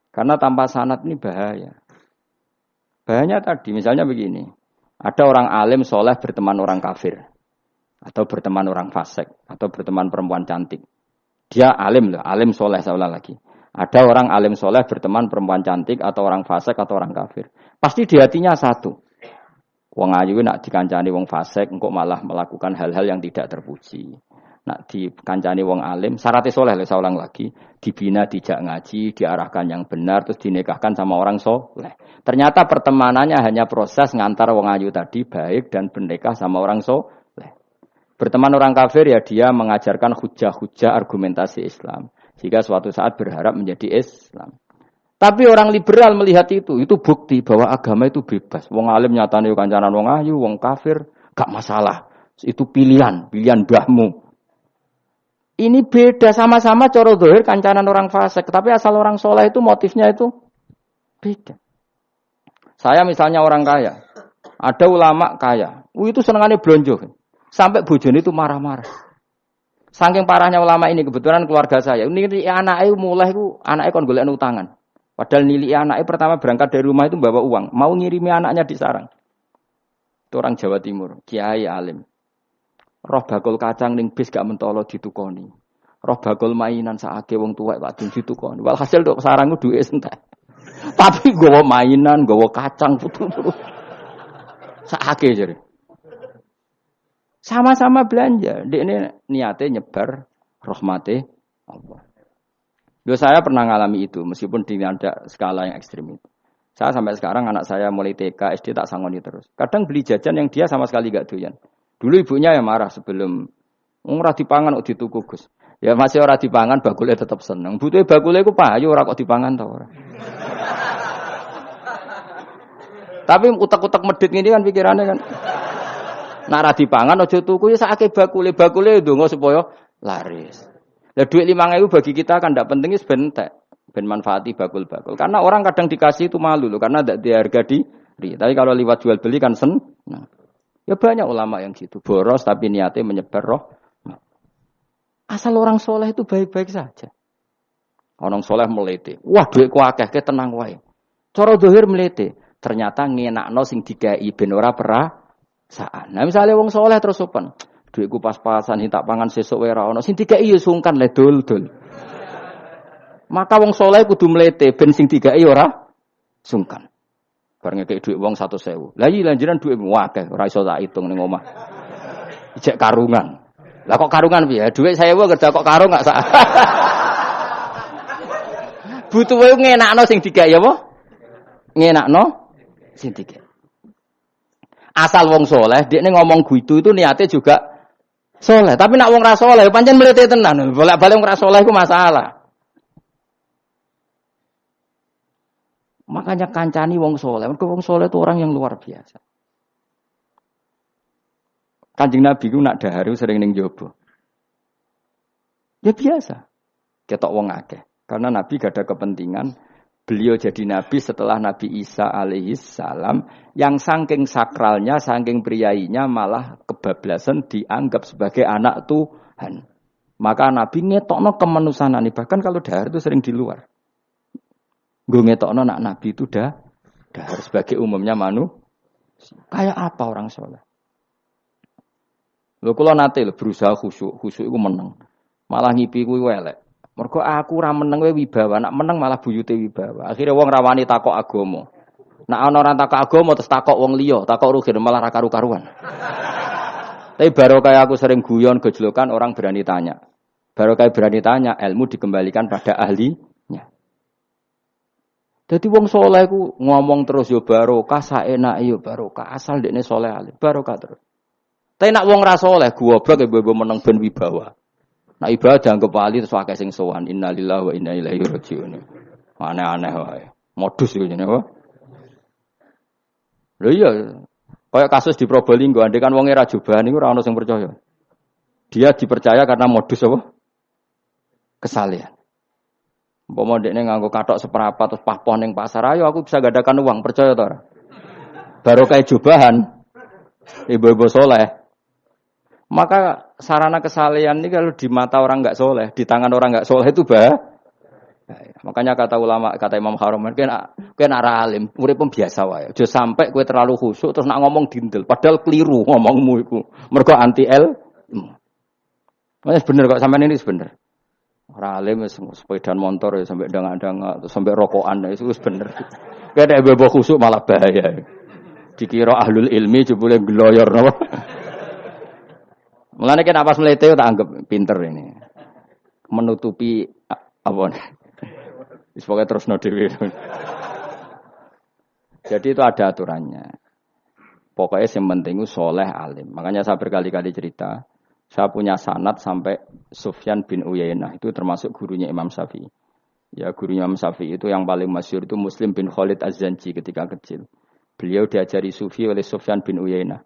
Karena tanpa sanad ini bahaya. Bahayanya tadi, misalnya begini. Ada orang alim soleh berteman orang kafir. Atau berteman orang fasik. Atau berteman perempuan cantik. Dia alim loh, alim soleh saya ulang lagi. Ada orang alim soleh berteman perempuan cantik. Atau orang fasik atau orang kafir. Pasti di hatinya satu. Wong ayu nak dikancani wong fasik. Engkau malah melakukan hal-hal yang tidak terpuji. Nak dikancani wong alim. Syaratnya soleh loh saya ulang lagi. Dibina, dijak ngaji, diarahkan yang benar. Terus dinikahkan sama orang soleh. Ternyata pertemanannya hanya proses ngantar wong ayu tadi baik dan bernikah sama orang soleh. Berteman orang kafir ya dia mengajarkan hujah-hujah argumentasi Islam. Jika suatu saat berharap menjadi Islam. Tapi orang liberal melihat itu bukti bahwa agama itu bebas. Wong alim nyatane kancanan wong ayu, wong kafir gak masalah. Itu pilihan mbahmu. Ini beda sama-sama cara zahir kancanan orang fasik, tapi asal orang soleh itu motifnya itu beda. Saya misalnya orang kaya, ada ulama kaya, itu senengannya blonjo, sampai bojone itu marah-marah. Saking parahnya ulama ini, kebetulan keluarga saya, ini anaknya mulai anaknya kon golek utangan. Padahal nilai anaknya pertama berangkat dari rumah itu bawa uang, mau ngirimi anaknya di sarang. Itu orang Jawa Timur, kiai alim. Roh bakul kacang ning bis gak mentolo ditukoni. Roh bakul mainan saake wong tuwek Pak ditukoni. Walhasil tok sarangku duwe entek. Tapi gowo mainan, gowo kacang putu-putu. Saake jare. Sama-sama belanja. Dekne niate nyebar rahmate Allah. Yo saya pernah ngalami itu meskipun di ada skala yang ekstrim itu. Saya sampai sekarang anak saya mulai TK, SD tak sangoni terus. Kadang beli jajan yang dia sama sekali gak doyan. Dulu ibunya yang marah sebelum ora dipangan kok dituku Gus. Ya masih ora dipangan bakule tetap seneng. Butuhe bakule iku payu ora kok dipangan ta ora. Tapi utek-utek medhit ngene kan pikirannya kan. Nek ora dipangan aja tuku ya sakake bakule ndonga supaya laris. Lah duit 5.000 bagi kita kan ndak penting wis ben entek. Ben manfaati bakul-bakul. Karena orang kadang dikasih itu malu loh karena ndak diharga diri. Tapi kalau liwat jual beli kan seneng. Nah. Ya banyak ulama yang gitu, boros tapi niatnya menyebar roh. Asal orang soleh itu baik-baik saja. Orang soleh melete, wah duitku akeh, tenang wae. Cara zahir melete, ternyata ngenakno sing dikai ben ora perasaan. Nah misalnya wong soleh terus sopan, duitku pas-pasan tak pangan sesuk wae ora ono, sing dikai ya sungkan le dul-dul. Maka wong soleh kudu melete ben sing dikai ora sungkan. Bareng ngekek dhuwit wong 100.000. Lah iki lanjiran dhuwitmu akeh, ora iso tak hitung ning omah. Ijek karungan. Lah kok karungan piye? Dhuwit 1.000 kerja kok karung gak sak. Butuh wae ngenakno sing digawe apa? Ngenakno sing digawe. Asal wong soleh, dekne ngomong gitu itu niatnya juga Soleh, tapi nak wong ra soleh pancen mlete tenan. Bolak-balik wong ra soleh iku masalah. Makanya kancani wong soleh. Mergo wong soleh itu orang yang luar biasa. Kanjeng Nabi ku nak dahar sering ning jaba. Ya biasa. Ketok wong akeh. Karena Nabi gak ada kepentingan beliau jadi Nabi setelah Nabi Isa alaihi salam yang saking sakralnya, saking priainya malah kebablasan dianggap sebagai anak Tuhan. Maka Nabi ngetokno kemanusiaan. Bahkan kalau dahar itu sering di luar. Gue ngetokno nak Nabi itu dahar sebagai umumnya kayak apa orang soleh. Lho kula nate berusaha khusyuk iku meneng. Malah ngipi kuwi elek. Mergo aku ora meneng wae wibawa, nak meneng malah buyute wibawa. Akhire wong rawani takok agama. Nak ana ora takok agama terus takok wong liya, takok rugi malah ra karu-karuan. Tapi baru kayak aku sering guyon gejlokan orang berani tanya. Baru kayak berani tanya, ilmu dikembalikan pada ahlinya. Jadi wong soleh ku ngomong terus yo barokah, saenake yo barokah, asal dekne soleh alim, barokah terus. Tapi nak wong ra soleh goblok e mbok meneng ben wibawa. Nah ibadah anggap wali terus akeh sing sowan. Innalillahi wa inna ilaihi raji'un. Aneh-aneh wae. Modus iku jenenge apa? Lho iya, kayak kasus di Probolinggo, andai kan wonge ra jubahan niku ora ono sing percaya. Dia dipercaya karena modus apa? Kesalehan. Umpama dekne nganggo kathok seprapat terus pahpoh ning pasar, ayo aku bisa gadakan uang, percaya ta ora? Baru kayak jubahan ibu-ibu soleh. Maka sarana kesalehan ini kalau di mata orang enggak soleh, di tangan orang enggak soleh itu makanya kata ulama, kata Imam Haram, kena alim, urip biasa wae. Aja sampai kowe terlalu khusyuk terus nak ngomong dindel, padahal keliru ngomongmu iku. Mergo anti ilmu. Wes bener kok sampean ini bener. Ora alim sepeda motor ya sampai dang-dang sampai rokokan itu wis bener. Kowe nek bebo khusyuk malah bahaya. Dikira ahlul ilmi jebule gloyor napa. Mulane kan apa mlete tak anggap pinter ini. Menutupi apa nih? Wis pokoke terusno dhewe. Jadi itu ada aturannya. Pokoknya yang penting itu soleh alim. Makanya saya berkali-kali cerita, saya punya sanad sampai Sufyan bin Uyainah itu termasuk gurunya Imam Syafi'i. Ya gurunya Imam Syafi'i itu yang paling masyhur itu Muslim bin Khalid Az-Zanji ketika kecil. Beliau diajari sufi oleh Sufyan bin Uyainah.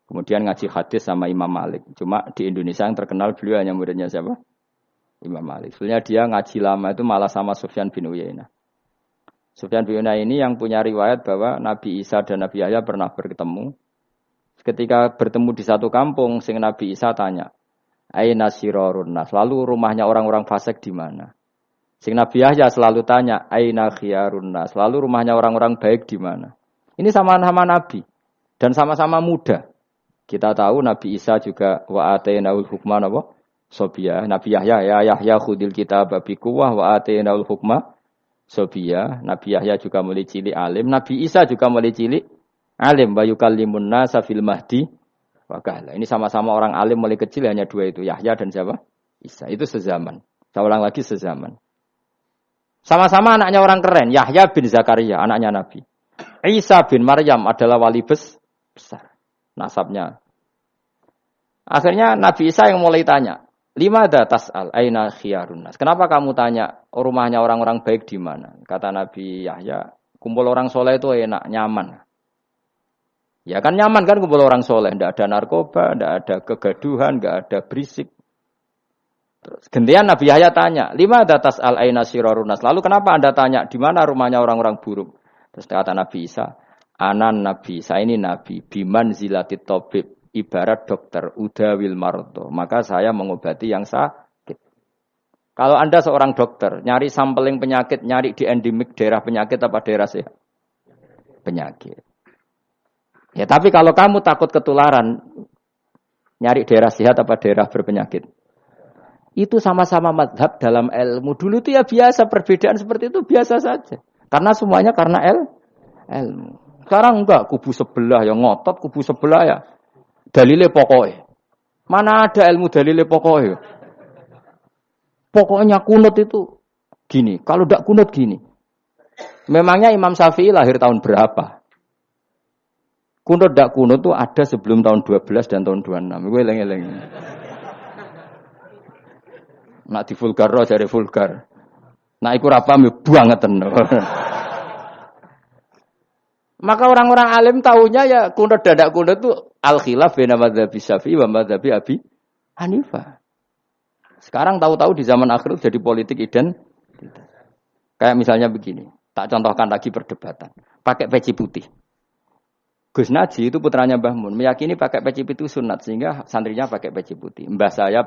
Kemudian ngaji hadis sama Imam Malik. Cuma di Indonesia yang terkenal beliau hanya muridnya siapa? Imam Malik. Sebenarnya dia ngaji lama itu malah sama Sufyan bin Uyainah. Sufyan bin Uyainah ini yang punya riwayat bahwa Nabi Isa dan Nabi Yahya pernah bertemu. Ketika bertemu di satu kampung, sing Nabi Isa tanya, "Aina sirarun nas?" Lalu rumahnya orang-orang fasik di mana? Sing Nabi Yahya selalu tanya, "Aina khiyarun nas?" Lalu rumahnya orang-orang baik di mana? Ini sama-sama Nabi dan sama-sama muda. Kita tahu Nabi Isa juga wa atainaul hukma napa? Sobia. Nabi Yahya ya Yahya khudil kitab bi quwwah wa atainaul hukma sobia. Nabi Yahya juga mulai cilik alim, Nabi Isa juga mulai cilik alim wa yukallimun nasa fil mahdi wa kahla. Ini sama-sama orang alim mulai kecil hanya dua itu, Yahya dan siapa? Isa. Itu sezaman. Saya ulang lagi sezaman. Sama-sama anaknya orang keren, Yahya bin Zakaria, anaknya Nabi. Isa bin Maryam adalah wali besar. Nasabnya. Akhirnya Nabi Isa yang mulai tanya, "Limada tas'al aina khiyarun nas?" Kenapa kamu tanya rumahnya orang-orang baik di mana? Kata Nabi Yahya, kumpul orang soleh itu enak, nyaman. Ya kan nyaman kan kumpul orang soleh, tidak ada narkoba, tidak ada kegaduhan, tidak ada berisik. Terus gantian Nabi Yahya tanya, "Limada tas'al aina sirarun nas?" Lalu kenapa Anda tanya di mana rumahnya orang-orang buruk? Terus kata Nabi Isa, "Anan Nabi, saya ini Nabi, biman zilatit tabib, ibarat dokter, udawil marto. Maka saya mengobati yang sakit." Kalau Anda seorang dokter, nyari sampling penyakit, nyari di endemik daerah penyakit apa daerah sehat? Penyakit. Ya tapi kalau kamu takut ketularan, nyari daerah sehat apa daerah berpenyakit? Itu sama-sama mazhab dalam ilmu. Dulu itu ya biasa, perbedaan seperti itu biasa saja. Karena semuanya karena ilmu. Sekarang enggak, kubu sebelah yang ngotot, kubu sebelah ya dalile pokoknya. Mana ada ilmu dalile pokoknya? Pokoknya kunut itu gini, kalau enggak kunut gini. Memangnya Imam Syafi'i lahir tahun berapa? Kunut enggak kunut itu ada sebelum tahun 12 dan tahun 26. Gue eleng-eleng. Nak di vulgar jare vulgar. Nak iku ora paham buangeten. Maka orang-orang alim tahunya ya kunut dadak kunut itu al-khilaf baina madzhabi Syafi'i wa madzhabi Abi Hanifah. Sekarang tahu-tahu di zaman akhir itu jadi politik identitas. Kayak misalnya begini, tak contohkan lagi perdebatan. Pakai peci putih. Gus Naji itu putranya Mbah Mun, meyakini pakai peci putih itu sunat sehingga santrinya pakai peci putih. Mbah saya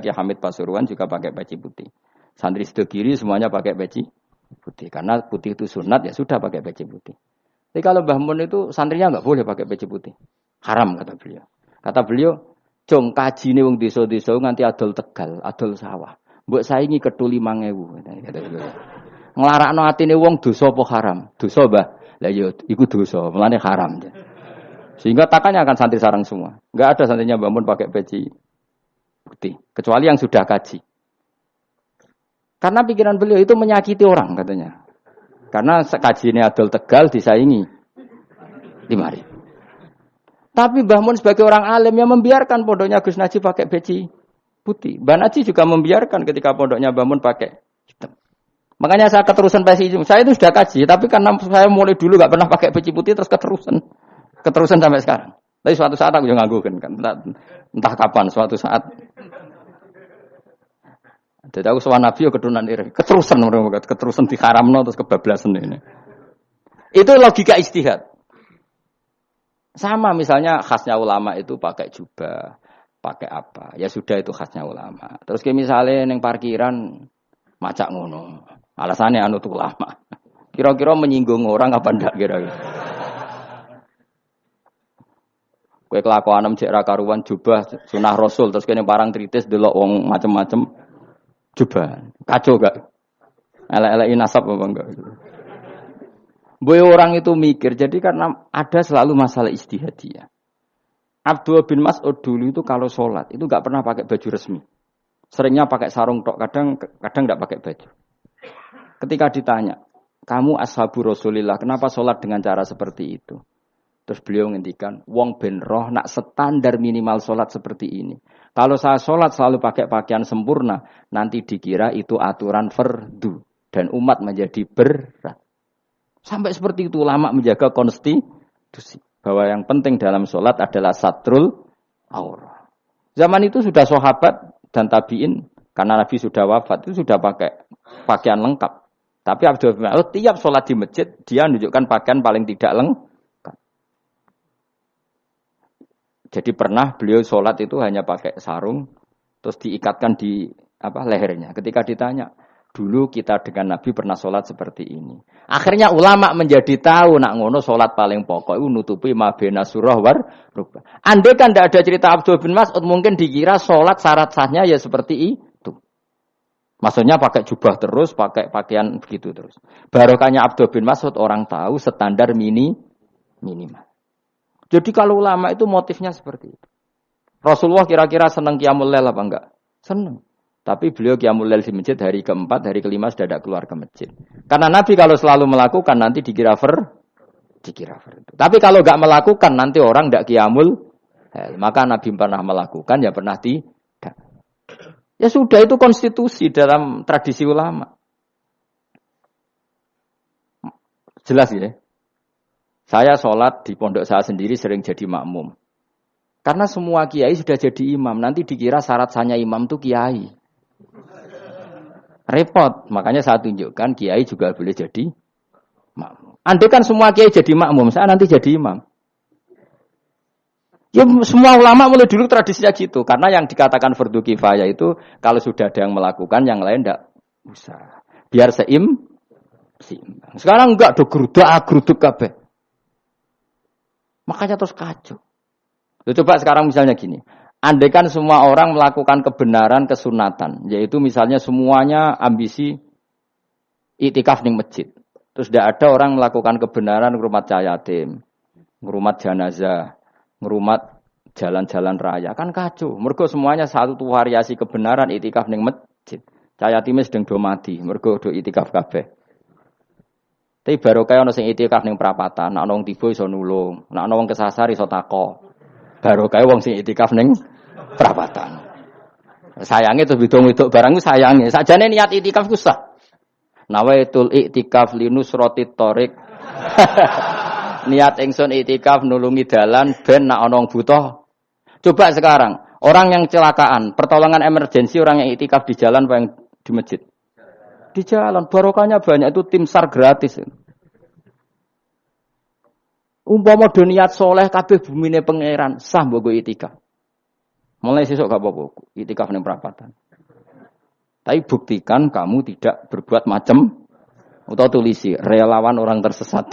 Ki Hamid Pasuruan juga pakai peci putih. Santri Sidogiri semuanya pakai peci putih karena putih itu sunat ya sudah pakai peci putih. Tapi kalau Mbah Mun itu santrinya enggak boleh pakai peci putih. Haram kata beliau. Kata beliau, "Jong kajine wong desa-desa nganti adol Tegal, adol sawah. Mbok saingi ketu 5.000." Kata beliau. Nglarakno atine wong dosa apa haram? Dosa, Mbah. Lah ya iku dosa, mulane haram. Sehingga takannya akan santri sarang semua. Enggak ada santrinya Mbah Mun pakai peci putih, kecuali yang sudah kaji. Karena pikiran beliau itu menyakiti orang katanya. Karena kajiannya adol Tegal disaingi 5.000. Tapi Mbah Mun sebagai orang alim yang membiarkan pondoknya Gus Naji pakai peci putih. Mbah Naji juga membiarkan ketika pondoknya Mbah Mun pakai hitam. Makanya saya keterusan peci hitam. Saya itu sudah kaji, tapi karena saya mulai dulu nggak pernah pakai peci putih, terus keterusan sampai sekarang. Tapi suatu saat aku juga nganggukan kan, entah kapan suatu saat. Jadi aku sowan Nabi yo keturunan iri, keterusan diharamno terus kebablasan ini. Itu logika ijtihad. Sama misalnya khasnya ulama itu pakai jubah, pakai apa? Ya sudah itu khasnya ulama. Terus kayak misalnya neng parkiran macak ngono. Alasannya anut ulama. Kira-kira menyinggung orang apa ndak kira-kira? Kowe kelakuanem cek ra karuan jubah sunah Rasul terus kene parang tritis delok wong macem-macem jubah. Kacau gak? Elek-eleki nasab apa enggak? Boy orang itu mikir, jadi karena ada selalu masalah ijtihadiyah. Abdullah bin Mas'ud dulu itu kalau sholat itu nggak pernah pakai baju resmi, seringnya pakai sarung tok, kadang nggak pakai baju. Ketika ditanya, kamu ashabu Rasulillah, kenapa sholat dengan cara seperti itu? Terus beliau ngendikan, wong ben roh nak standar minimal sholat seperti ini. Kalau saya sholat selalu pakai pakaian sempurna, nanti dikira itu aturan fardu dan umat menjadi berat. Sampai seperti itu ulama menjaga konstitusi bahwa yang penting dalam sholat adalah satrul aurah. Zaman itu sudah sahabat dan tabiin karena Nabi sudah wafat itu sudah pakai pakaian lengkap. Tapi Abdul bin Mas'ud tiap sholat di masjid dia menunjukkan pakaian paling tidak lengkap. Jadi pernah beliau sholat itu hanya pakai sarung terus diikatkan di lehernya. Ketika ditanya, dulu kita dengan Nabi pernah sholat seperti ini. Akhirnya ulama menjadi tahu nak ngono sholat paling pokok itu nutupi mabena surah war rukbah. Andai kan tidak ada cerita Abdul bin Mas'ud mungkin dikira sholat syarat sahnya ya seperti itu. Maksudnya pakai jubah terus, pakai pakaian begitu terus. Barokahnya Abdul bin Mas'ud orang tahu standar minimal. Jadi kalau ulama itu motifnya seperti itu. Rasulullah kira-kira senang qiyamul lail apa enggak? Senang. Tapi beliau qiyamul lail di masjid hari keempat, hari kelima sudah tidak keluar ke masjid. Karena Nabi kalau selalu melakukan nanti dikira fardu. Tapi kalau enggak melakukan nanti orang enggak qiyamul lail. Maka Nabi pernah melakukan ya pernah tidak. Ya sudah itu konstitusi dalam tradisi ulama. Jelas ya. Saya sholat di pondok saya sendiri sering jadi makmum. Karena semua kiai sudah jadi imam. Nanti dikira syarat sahnya imam itu kiai. Repot. Makanya saya tunjukkan kiai juga boleh jadi makmum. Andai kan semua kiai jadi makmum, saya nanti jadi imam. Ya semua ulama mulai dulu tradisinya gitu. Karena yang dikatakan fardu kifayah itu kalau sudah ada yang melakukan, yang lain tidak usah. Biar seimbang. Sekarang enggak do geruduk kabeh. Makanya terus kacau. Coba sekarang misalnya gini. Andai kan semua orang melakukan kebenaran kesunatan. Yaitu misalnya semuanya ambisi iktikaf di masjid. Terus tidak ada orang melakukan kebenaran ngurumat yatim, ngurumat jenazah, ngurumat jalan-jalan raya. Kan kacau. Mergo semuanya satu variasi kebenaran iktikaf ning masjid. Cah yatime sedang do mati, mergo do iktikaf kabeh. Tapi baru kaya ana sing iktikaf ning perapatan, nek ana wong tiba iso nulung, nek ana wong kesasar iso tako. Baru kaya wong sing iktikaf ning perapatan. Sayange terus bidung-bidung barang ku sayange. Sakjane niat itikaf ku sah. Nawaitul iktikaf linusratit thoriq. Niat ingsun iktikaf nulungi dalan ben nak ana wong butuh. Coba sekarang, orang yang kecelakaan, pertolongan emergensi orang yang iktikaf di jalan apa yang di masjid? Di jalan, barokahnya banyak, itu tim SAR gratis. Umpama do niat soleh kabeh bumine pangeran, sah mbok iktikaf. Mulai sesuk gak apa-apa, iktikaf ning perapatan. Tapi buktikan kamu tidak berbuat macam atau tulisi relawan orang tersesat.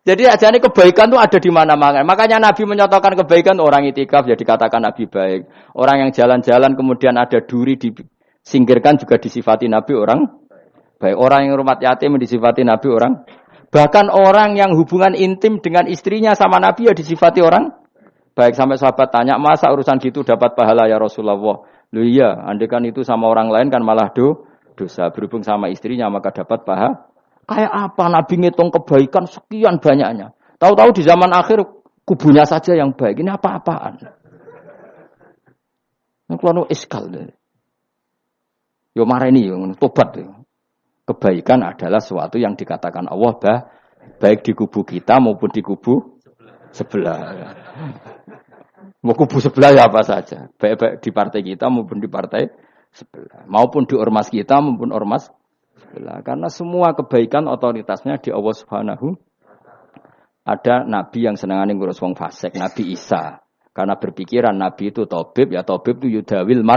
Jadi ajane kebaikan itu ada di mana-mana. Makanya Nabi menyatakan kebaikan orang itikaf ya dikatakan Nabi baik. Orang yang jalan-jalan kemudian ada duri disingkirkan juga disifati Nabi orang baik. Orang yang rumah yatim disifati Nabi orang. Bahkan orang yang hubungan intim dengan istrinya sama Nabi ya disifati orang baik. Sampai sahabat tanya, masa urusan gitu dapat pahala ya Rasulullah? Loh iya, andekan itu sama orang lain kan malah dosa. Berhubung sama istrinya maka dapat pahala. Kayak apa Nabi ngitung kebaikan sekian banyaknya. Tahu-tahu di zaman akhir kubunya saja yang baik. Ini apa-apaan? Ini kalau iskal deh. Yo marah ini, tobat deh. Kebaikan adalah sesuatu yang dikatakan Allah baik di kubu kita maupun di kubu sebelah. Mau kubu sebelah ya apa saja. Baik di partai kita maupun di partai sebelah. Maupun di ormas kita maupun ormas sebelah. Karena semua kebaikan otoritasnya di Allah Subhanahu. Ada Nabi yang senangane ngurus wong fasik, Nabi Isa. Karena berpikiran Nabi itu tabib, ya tabib itu yudawil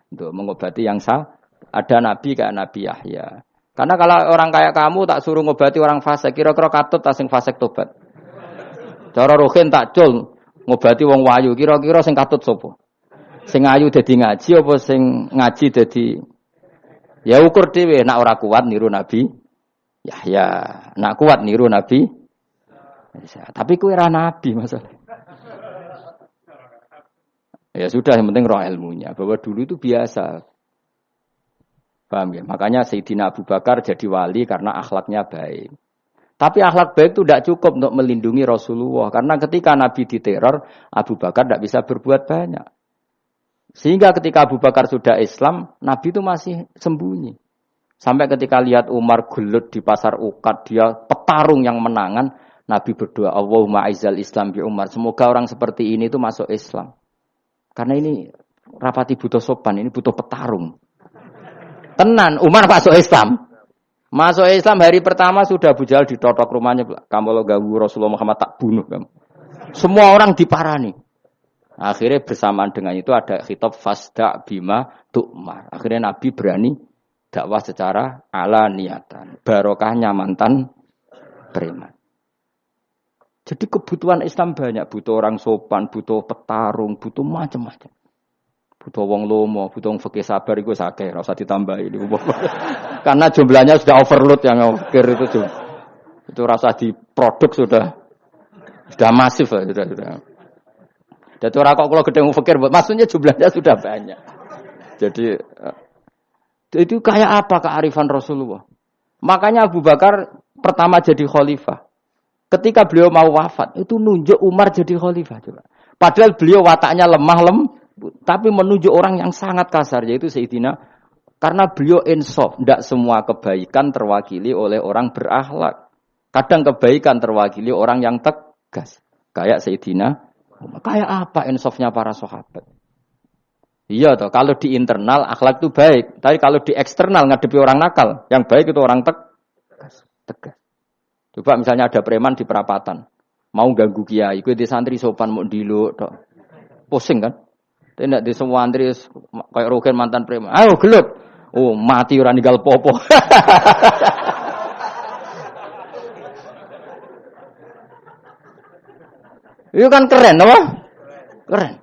untuk mengobati yang salah. Ada Nabi kayak Nabi Yahya. Karena kalau orang kayak kamu tak suruh ngobati orang fasik, kira-kira katut tak sing fasik tobat. Cara rohin tak cul ngobati wong wayu, kira-kira sing katut sapa? Sing ayu dadi ngaji apa sing ngaji dadi ya ukur dhewe, nak ora kuat niru Nabi Yahya, nak kuat niru Nabi Isa. Tapi kowe ora nabi masalah. Ya sudah, yang penting roh ilmunya. Bahwa dulu itu biasa. Paham ya? Makanya Sayyidina Abu Bakar jadi wali karena akhlaknya baik. Tapi akhlak baik itu tidak cukup untuk melindungi Rasulullah. Karena ketika Nabi diteror, Abu Bakar tidak bisa berbuat banyak. Sehingga ketika Abu Bakar sudah Islam, Nabi itu masih sembunyi. Sampai ketika lihat Umar gelut di pasar Uqad, dia petarung yang menangan, Nabi berdoa, Allahumma aizal Islam bi Umar. Semoga orang seperti ini itu masuk Islam. Karena ini rapati butuh sopan, ini butuh petarung. Tenan, Umar masuk Islam. Masuk Islam hari pertama sudah Abu Jahal ditotok rumahnya. Kamu lo ganggu Rasulullah Muhammad tak bunuh kamu. Semua orang diparani. Akhirnya bersamaan dengan itu ada khitab fasda bima tu'mar. Akhirnya Nabi berani dakwah secara ala niatan. Barokahnya mantan preman. Jadi kebutuhan Islam banyak. Butuh orang sopan, butuh petarung, butuh macam-macam. Butuh wong lomo, butuh wong fakih sabar itu sakit, ora usah ditambahi. Karena jumlahnya sudah overload yang fakir itu. Itu rasa di produk sudah masif lah, sudah. Jadi orang kok kalau gede wong fakir, maksudnya jumlahnya sudah banyak. Jadi itu kayak apa kearifan Rasulullah? Makanya Abu Bakar pertama jadi khalifah. Ketika beliau mau wafat, itu nunjuk Umar jadi khalifah. Coba. Padahal beliau wataknya lemah tapi menunjuk orang yang sangat kasar, yaitu Sayyidina. Karena beliau insaf, tidak semua kebaikan terwakili oleh orang berakhlak. Kadang kebaikan terwakili orang yang tegas. Kayak Sayyidina. Kayak apa insafnya para sahabat? Iya toh, kalau di internal akhlak itu baik. Tapi kalau di eksternal ngadepi orang nakal, yang baik itu orang tegas. Coba misalnya ada preman di perapatan. Mau ganggu kiai, kowe di santri sopan mau diluk tok. Pusing kan? Tidak di semua antri kayak Rogen mantan preman. Ayo gelut. Oh, mati ora ninggal popo. Itu kan keren apa? Keren.